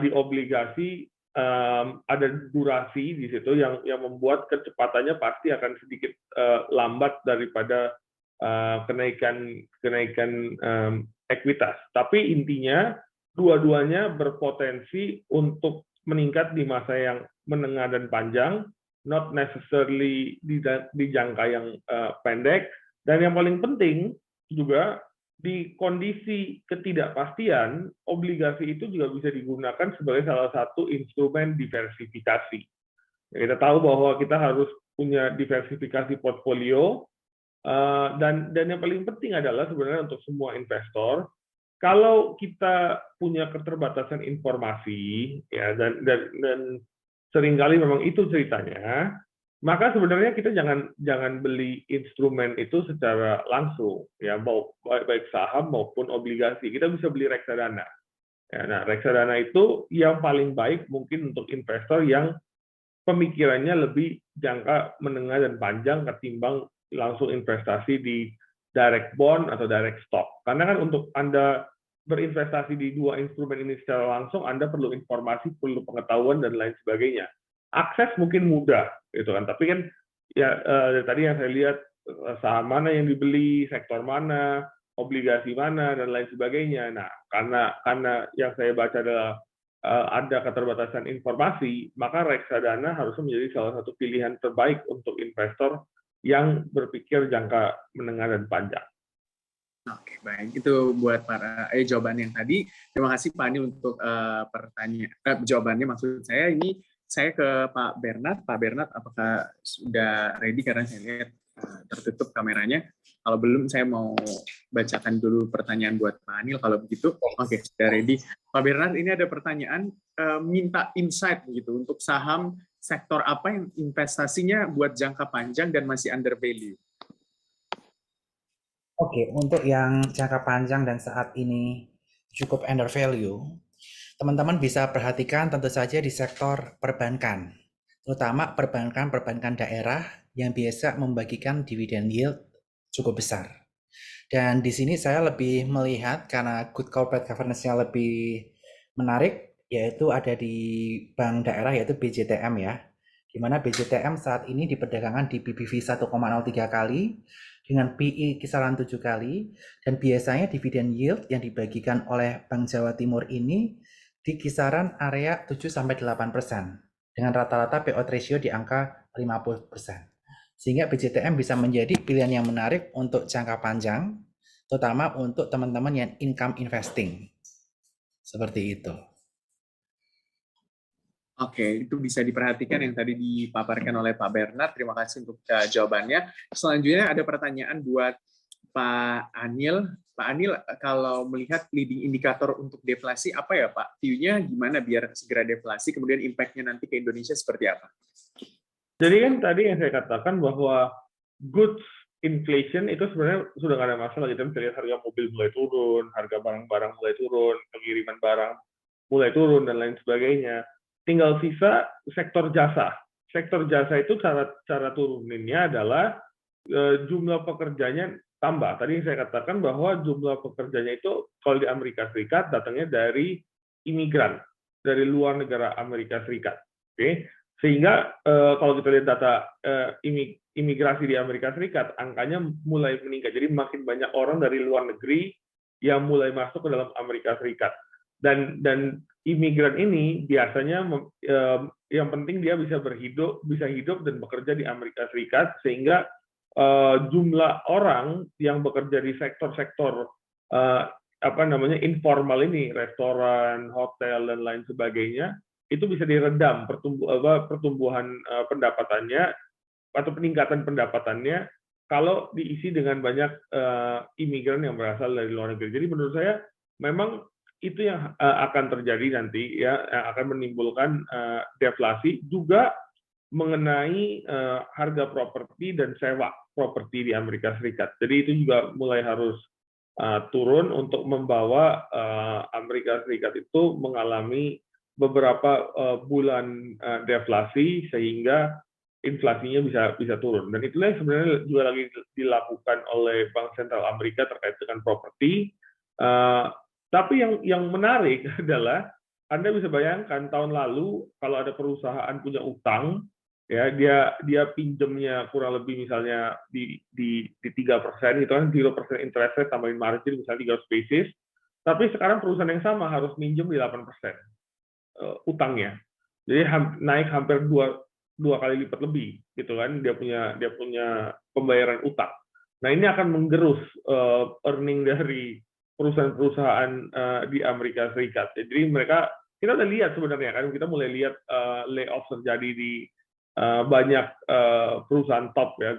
di obligasi ada durasi di situ yang membuat kecepatannya pasti akan sedikit lambat daripada kenaikan ekuitas. Tapi intinya dua-duanya berpotensi untuk meningkat di masa yang menengah dan panjang, not necessarily di jangka yang pendek. Dan yang paling penting juga di kondisi ketidakpastian, obligasi itu juga bisa digunakan sebagai salah satu instrumen diversifikasi. Kita tahu bahwa kita harus punya diversifikasi portfolio, dan yang paling penting adalah sebenarnya untuk semua investor, kalau kita punya keterbatasan informasi, ya, dan seringkali memang itu ceritanya, maka sebenarnya kita jangan beli instrumen itu secara langsung, ya, baik saham maupun obligasi. Kita bisa beli reksadana. Ya, nah, reksadana itu yang paling baik mungkin untuk investor yang pemikirannya lebih jangka menengah dan panjang ketimbang langsung investasi di direct bond atau direct stock. Karena kan untuk Anda berinvestasi di dua instrumen ini secara langsung, Anda perlu informasi, perlu pengetahuan, dan lain sebagainya. Akses mungkin mudah, gitu kan. Tapi kan ya dari tadi yang saya lihat, saham mana yang dibeli, sektor mana, obligasi mana, dan lain sebagainya. Nah, karena yang saya baca adalah ada keterbatasan informasi, maka reksadana harusnya menjadi salah satu pilihan terbaik untuk investor yang berpikir jangka menengah dan panjang. Oke, baik. Itu buat para jawaban yang tadi. Terima kasih Pak Anil untuk jawabannya. Maksud saya ini saya ke Pak Bernard. Pak Bernard, apakah sudah ready? Karena saya lihat tertutup kameranya. Kalau belum, saya mau bacakan dulu pertanyaan buat Pak Anil. Kalau begitu, oke, sudah ready. Pak Bernard, ini ada pertanyaan minta insight gitu untuk saham sektor apa yang investasinya buat jangka panjang dan masih under value. Oke, untuk yang jangka panjang dan saat ini cukup under value, teman-teman bisa perhatikan tentu saja di sektor perbankan, terutama perbankan daerah yang biasa membagikan dividen yield cukup besar. Dan di sini saya lebih melihat karena good corporate governance-nya lebih menarik, yaitu ada di bank daerah yaitu BJTM ya, di mana BJTM saat ini diperdagangkan di BBV 1,03 kali dengan PE kisaran 7 kali, dan biasanya dividen yield yang dibagikan oleh Bank Jawa Timur ini di kisaran area 7-8% dengan rata-rata payout ratio di angka 50%. Sehingga BJTM bisa menjadi pilihan yang menarik untuk jangka panjang, terutama untuk teman-teman yang income investing. Seperti itu. Oke, itu bisa diperhatikan yang tadi dipaparkan oleh Pak Bernard. Terima kasih untuk jawabannya. Selanjutnya ada pertanyaan buat Pak Anil. Pak Anil, kalau melihat leading indikator untuk deflasi, apa ya Pak? View-nya gimana biar segera deflasi, kemudian impact-nya nanti ke Indonesia seperti apa? Jadi kan tadi yang saya katakan bahwa goods inflation itu sebenarnya sudah nggak ada masalah. Kita bisa lihat harga mobil mulai turun, harga barang-barang mulai turun, pengiriman barang mulai turun, dan lain sebagainya. Tinggal sisa sektor jasa. Sektor jasa itu cara turuninnya adalah jumlah pekerjanya tambah. Tadi saya katakan bahwa jumlah pekerjanya itu kalau di Amerika Serikat datangnya dari imigran, dari luar negara Amerika Serikat. Oke? Sehingga kalau kita lihat data imigrasi di Amerika Serikat, angkanya mulai meningkat. Jadi makin banyak orang dari luar negeri yang mulai masuk ke dalam Amerika Serikat. Dan imigran ini biasanya yang penting dia bisa hidup dan bekerja di Amerika Serikat, sehingga jumlah orang yang bekerja di sektor-sektor informal ini, restoran, hotel, dan lain sebagainya, itu bisa diredam pertumbuhan pendapatannya atau peningkatan pendapatannya kalau diisi dengan banyak imigran yang berasal dari luar negeri. Jadi menurut saya memang itu yang akan terjadi nanti, ya, yang akan menimbulkan deflasi juga mengenai harga properti dan sewa properti di Amerika Serikat. Jadi itu juga mulai harus turun untuk membawa Amerika Serikat itu mengalami beberapa bulan deflasi sehingga inflasinya bisa turun. Dan itulah yang sebenarnya juga lagi dilakukan oleh Bank Sentral Amerika terkait dengan properti. Tapi yang menarik adalah Anda bisa bayangkan tahun lalu kalau ada perusahaan punya utang, ya dia pinjemnya kurang lebih misalnya di 3% gitu kan, 0% interest rate tambahin margin misalnya 300 basis, tapi sekarang perusahaan yang sama harus minjem di 8% utangnya. Jadi naik hampir dua kali lipat lebih gitu kan, dia punya pembayaran utang. Nah, ini akan menggerus earning dari perusahaan-perusahaan di Amerika Serikat. Jadi kita udah lihat sebenarnya kan, kita mulai lihat layoff terjadi di banyak perusahaan top ya,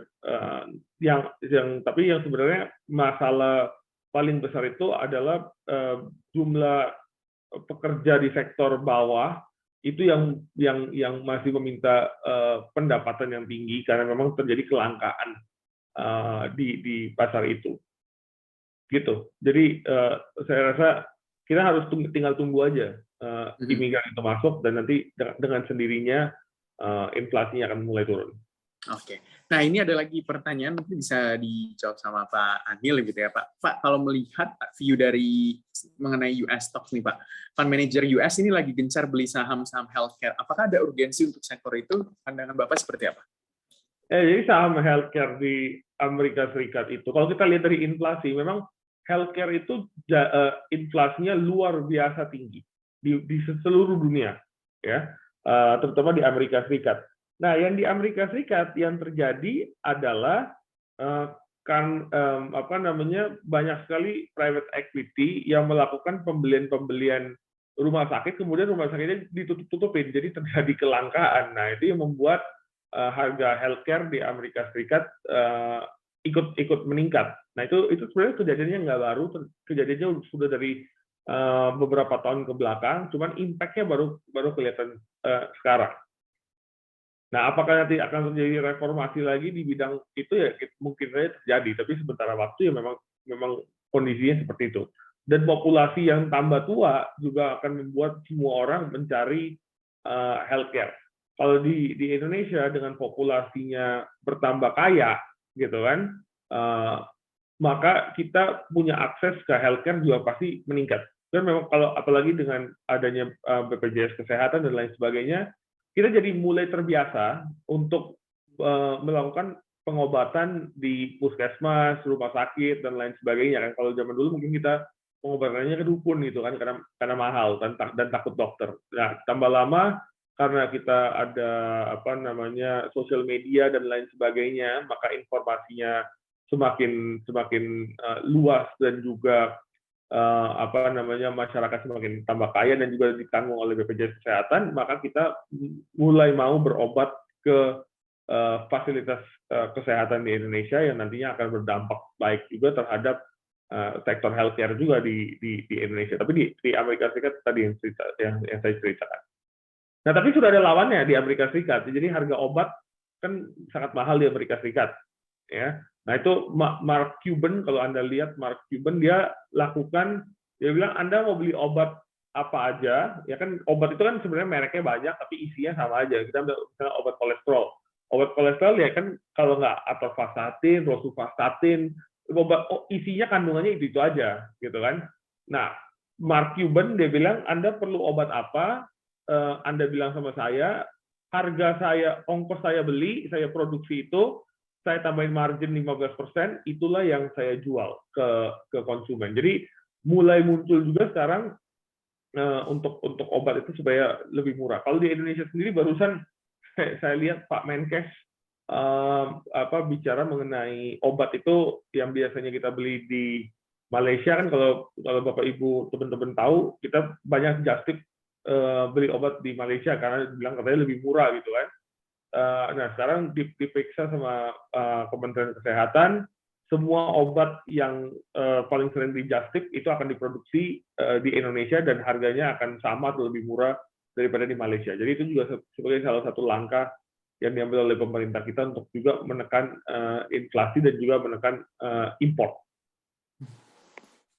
tapi yang sebenarnya masalah paling besar itu adalah jumlah pekerja di sektor bawah itu yang masih meminta pendapatan yang tinggi karena memang terjadi kelangkaan di pasar itu. Gitu. Jadi saya rasa kita harus tinggal tunggu aja imigran itu masuk dan nanti dengan sendirinya inflasinya akan mulai turun. Oke. Nah, ini ada lagi pertanyaan mungkin bisa dijawab sama Pak Anil gitu ya, Pak. Pak, kalau melihat view dari mengenai US stocks nih, Pak. Fund manager US ini lagi gencar beli saham-saham healthcare. Apakah ada urgensi untuk sektor itu? Pandangan Bapak seperti apa? Jadi saham healthcare di Amerika Serikat itu, kalau kita lihat dari inflasi, memang healthcare itu inflasinya luar biasa tinggi di seluruh dunia, ya, terutama di Amerika Serikat. Nah, yang di Amerika Serikat yang terjadi adalah banyak sekali private equity yang melakukan pembelian rumah sakit, kemudian rumah sakitnya ditutup-tutupin, jadi terjadi kelangkaan. Nah, itu yang membuat harga healthcare di Amerika Serikat ikut meningkat. Nah, itu sebenarnya kejadiannya nggak baru, kejadiannya sudah dari beberapa tahun ke belakang, cuman impact-nya baru kelihatan sekarang. Nah, apakah nanti akan terjadi reformasi lagi di bidang itu ya mungkin saja terjadi, tapi sementara waktu ya memang kondisinya seperti itu. Dan populasi yang tambah tua juga akan membuat semua orang mencari healthcare. Kalau di Indonesia dengan populasinya bertambah kaya, gitu kan, maka kita punya akses ke healthcare juga pasti meningkat. Dan memang kalau apalagi dengan adanya BPJS Kesehatan dan lain sebagainya, kita jadi mulai terbiasa untuk melakukan pengobatan di puskesmas, rumah sakit dan lain sebagainya kan. Kalau zaman dulu mungkin kita pengobatannya ke dukun gitu kan karena mahal dan takut dokter. Nah, tambah lama karena kita ada sosial media dan lain sebagainya, maka informasinya semakin luas dan juga masyarakat semakin tambah kaya dan juga ditanggung oleh BPJS Kesehatan, maka kita mulai mau berobat ke fasilitas kesehatan di Indonesia yang nantinya akan berdampak baik juga terhadap sektor healthcare juga di Indonesia. Tapi di Amerika Serikat tadi yang saya ceritakan. Nah, tapi sudah ada lawannya di Amerika Serikat. Jadi harga obat kan sangat mahal di Amerika Serikat, ya. Nah, itu Mark Cuban, kalau Anda lihat Mark Cuban, dia bilang Anda mau beli obat apa aja, ya kan obat itu kan sebenarnya mereknya banyak, tapi isinya sama aja. Kita ambil misalnya obat kolesterol. Obat kolesterol ya kan kalau nggak atorvastatin, rosuvastatin, isinya kandungannya itu aja, gitu kan. Nah, Mark Cuban dia bilang Anda perlu obat apa, Anda bilang sama saya, harga saya, ongkos saya beli, saya produksi itu, saya tambahin margin 15%, itulah yang saya jual ke konsumen. Jadi mulai muncul juga sekarang untuk obat itu supaya lebih murah. Kalau di Indonesia sendiri barusan saya lihat Pak Menkes bicara mengenai obat itu yang biasanya kita beli di Malaysia kan, kalau Bapak Ibu teman-teman tahu, kita banyak just tip beli obat di Malaysia karena bilang katanya lebih murah gitu kan. Nah, sekarang diperiksa sama Kementerian Kesehatan, semua obat yang paling sering di just tip itu akan diproduksi di Indonesia dan harganya akan sama atau lebih murah daripada di Malaysia. Jadi itu juga sebagai salah satu langkah yang diambil oleh pemerintah kita untuk juga menekan inflasi dan juga menekan impor.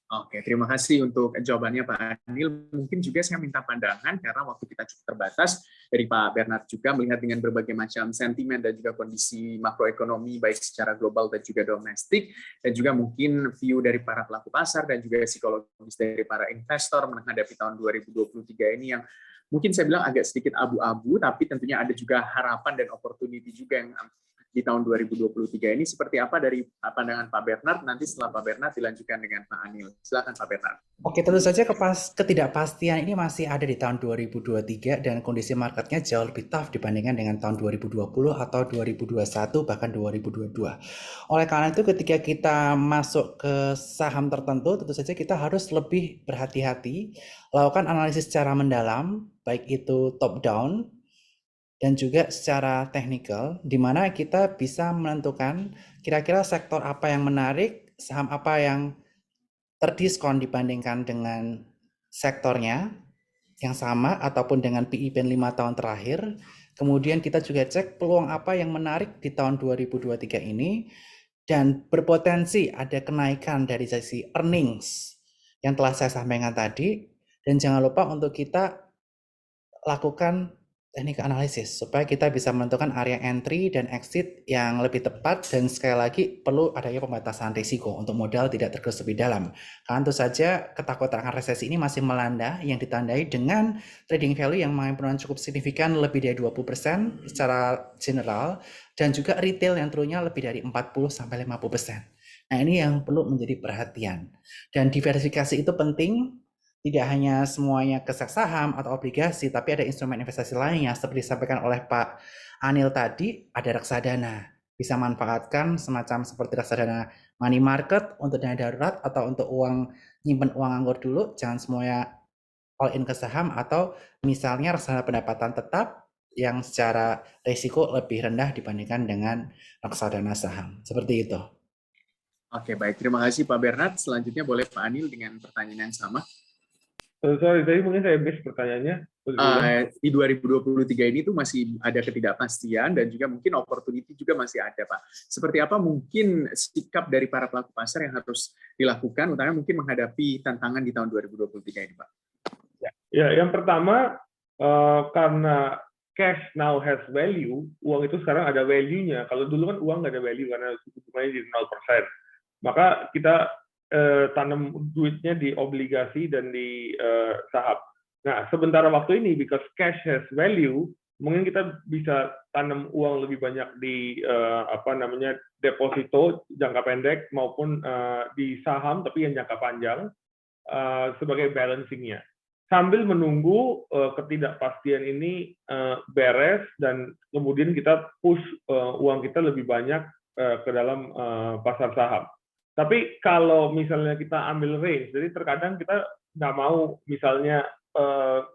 Oke, terima kasih untuk jawabannya Pak Anil. Mungkin juga saya minta pandangan karena waktu kita cukup terbatas dari Pak Bernard juga melihat dengan berbagai macam sentimen dan juga kondisi makroekonomi baik secara global dan juga domestik, dan juga mungkin view dari para pelaku pasar dan juga psikologis dari para investor menghadapi tahun 2023 ini yang mungkin saya bilang agak sedikit abu-abu, tapi tentunya ada juga harapan dan opportunity juga yang di tahun 2023 ini. Seperti apa dari pandangan Pak Bernard? Nanti setelah Pak Bernard dilanjutkan dengan Pak Anil. Silakan Pak Bernard. Oke, tentu saja ketidakpastian ini masih ada di tahun 2023 dan kondisi marketnya jauh lebih tough dibandingkan dengan tahun 2020 atau 2021 bahkan 2022. Oleh karena itu ketika kita masuk ke saham tertentu, tentu saja kita harus lebih berhati-hati, lakukan analisis secara mendalam, baik itu top down dan juga secara teknikal, di mana kita bisa menentukan kira-kira sektor apa yang menarik, saham apa yang terdiskon dibandingkan dengan sektornya yang sama ataupun dengan PE 5 tahun terakhir. Kemudian kita juga cek peluang apa yang menarik di tahun 2023 ini dan berpotensi ada kenaikan dari sisi earnings yang telah saya sampaikan tadi. Dan jangan lupa untuk kita lakukan teknik analisis supaya kita bisa menentukan area entry dan exit yang lebih tepat, dan sekali lagi perlu adanya pembatasan risiko untuk modal tidak tergerus lebih dalam. Karena tentu saja ketakutan akan resesi ini masih melanda yang ditandai dengan trading value yang mengalami penurunan cukup signifikan lebih dari 20% secara general, dan juga retail yang turunnya lebih dari 40-50%. Nah, ini yang perlu menjadi perhatian. Dan diversifikasi itu penting. Tidak hanya semuanya ke saham atau obligasi, tapi ada instrumen investasi lainnya seperti disampaikan oleh Pak Anil tadi, ada reksadana. Bisa manfaatkan semacam seperti reksadana money market untuk dana darurat atau untuk nyimpen uang nganggur dulu, jangan semuanya all in ke saham, atau misalnya reksadana pendapatan tetap yang secara risiko lebih rendah dibandingkan dengan reksadana saham. Seperti itu. Oke, baik. Terima kasih Pak Bernard. Selanjutnya boleh Pak Anil dengan pertanyaan yang sama. Sorry, tadi mungkin saya miss pertanyaannya. Di 2023 ini tuh masih ada ketidakpastian dan juga mungkin opportunity juga masih ada, Pak. Seperti apa mungkin sikap dari para pelaku pasar yang harus dilakukan, utamanya mungkin menghadapi tantangan di tahun 2023 ini, Pak? Ya, yang pertama, karena cash now has value, uang itu sekarang ada value-nya. Kalau dulu kan uang nggak ada value karena suku bunganya di 0%. Maka kita tanam duitnya di obligasi dan di saham. Nah, sementara waktu ini, because cash has value, mungkin kita bisa tanam uang lebih banyak di deposito jangka pendek maupun di saham tapi yang jangka panjang sebagai balancing-nya. Sambil menunggu ketidakpastian ini beres dan kemudian kita push uang kita lebih banyak ke dalam pasar saham. Tapi kalau misalnya kita ambil range, jadi terkadang kita nggak mau misalnya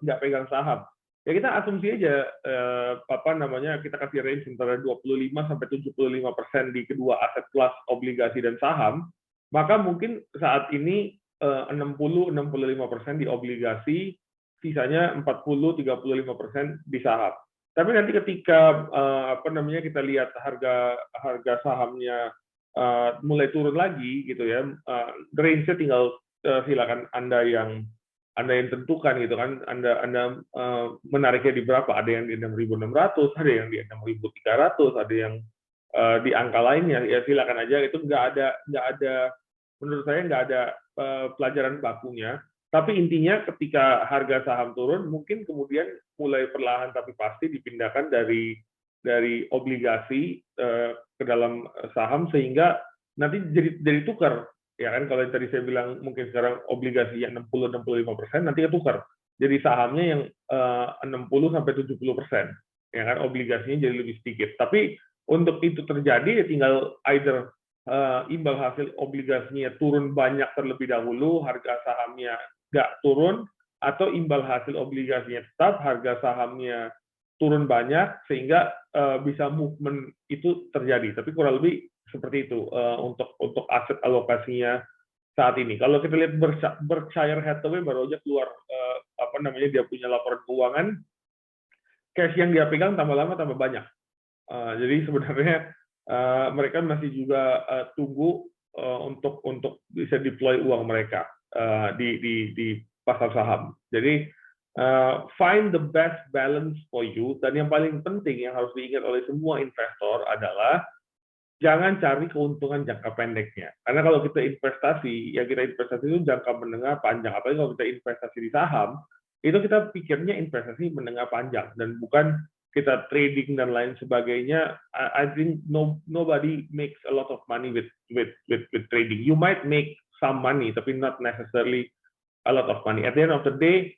nggak pegang saham, ya kita asumsi aja kita kasih range antara 25-75% di kedua aset kelas obligasi dan saham, maka mungkin saat ini 60-65% di obligasi, sisanya 40-35% di saham. Tapi nanti ketika kita lihat harga sahamnya mulai turun lagi gitu ya, range-nya tinggal silakan Anda yang tentukan gitu kan, Anda menariknya di berapa, ada yang di 6.600, ada yang di 6.300, ada yang di angka lainnya, ya silakan aja. Itu nggak ada menurut saya nggak ada pelajaran bakunya. Tapi intinya ketika harga saham turun, mungkin kemudian mulai perlahan tapi pasti dipindahkan dari obligasi ke dalam saham, sehingga nanti jadi tukar, ya kan. Kalau tadi saya bilang mungkin sekarang obligasi yang 60-65%, nanti ketukar jadi sahamnya yang 60-70%, ya kan, obligasinya jadi lebih sedikit. Tapi untuk itu terjadi ya tinggal either imbal hasil obligasinya turun banyak terlebih dahulu, harga sahamnya nggak turun, atau imbal hasil obligasinya tetap, harga sahamnya turun banyak sehingga bisa movement itu terjadi. Tapi kurang lebih seperti itu untuk aset alokasinya saat ini. Kalau kita lihat Berkshire Hathaway baru aja keluar dia punya laporan keuangan, cash yang dia pegang tambah lama tambah banyak. Jadi sebenarnya mereka masih juga tunggu untuk bisa deploy uang mereka. di pasar saham. Jadi find the best balance for you, dan yang paling penting yang harus diingat oleh semua investor adalah jangan cari keuntungan jangka pendeknya. Karena kalau kita investasi, ya kita investasi itu jangka menengah panjang. Apalagi kalau kita investasi di saham, itu kita pikirnya investasi menengah panjang dan bukan kita trading dan lain sebagainya. I think nobody makes a lot of money with trading. You might make some money, tapi not necessarily a lot of money. At the end of the day,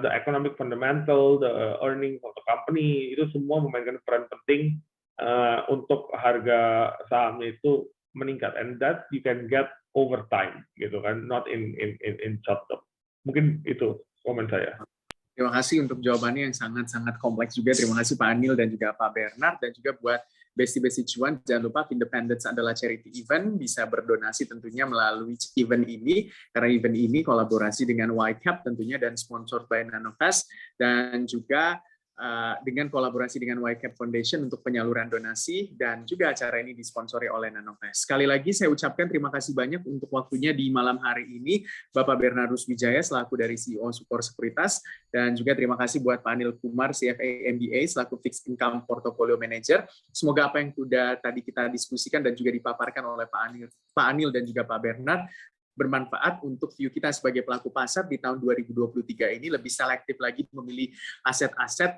the economic fundamental, the earnings of the company, itu semua memainkan peran penting untuk harga sahamnya itu meningkat, and that you can get over time, gitu kan, not in short term. Mungkin itu komen saya. Terima kasih untuk jawabannya yang sangat-sangat kompleks juga. Terima kasih Pak Anil dan juga Pak Bernard, dan juga buat Besti Cuan, jangan lupa Independence adalah charity event, bisa berdonasi tentunya melalui event ini, karena event ini kolaborasi dengan Whitecap tentunya dan sponsored by Nanofast, dan juga dengan kolaborasi dengan Whitecap Foundation untuk penyaluran donasi, dan juga acara ini disponsori oleh Nanofast. Sekali lagi saya ucapkan terima kasih banyak untuk waktunya di malam hari ini, Bapak Bernardus Wijaya selaku dari CEO Support Sekuritas, dan juga terima kasih buat Pak Anil Kumar, CFA MBA selaku Fixed Income Portfolio Manager. Semoga apa yang sudah tadi kita diskusikan dan juga dipaparkan oleh Pak Anil dan juga Pak Bernard bermanfaat untuk view kita sebagai pelaku pasar di tahun 2023 ini, lebih selektif lagi memilih aset-aset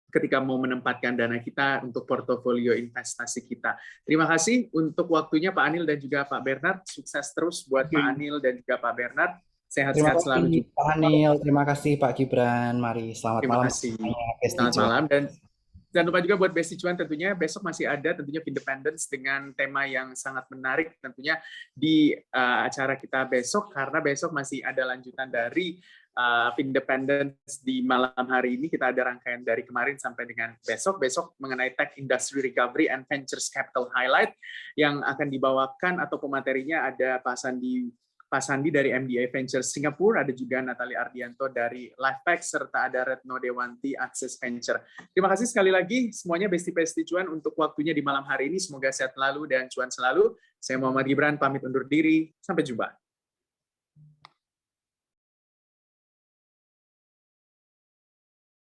ketika mau menempatkan dana kita untuk portofolio investasi kita. Terima kasih untuk waktunya Pak Anil dan juga Pak Bernard. Sukses terus buat Pak Anil dan juga Pak Bernard. Sehat-sehat selalu. Pak Anil, terima kasih Pak Gibran. Mari selamat Terima malam. kasih. Besti Selamat Cuan. malam, dan jangan lupa juga buat Besti Cuan, tentunya besok masih ada tentunya Independence dengan tema yang sangat menarik tentunya di acara kita besok, karena besok masih ada lanjutan dari Independence di malam hari ini. Kita ada rangkaian dari kemarin sampai dengan besok mengenai Tech Industry Recovery and Ventures Capital Highlight yang akan dibawakan atau pematerinya ada Pak Sandi dari MDA Ventures Singapura, ada juga Natali Ardianto dari Lifepack, serta ada Retno Dewanti Access Venture. Terima kasih sekali lagi semuanya Besti Cuan untuk waktunya di malam hari ini. Semoga sehat selalu dan cuan selalu. Saya Muhammad Gibran pamit undur diri. Sampai jumpa.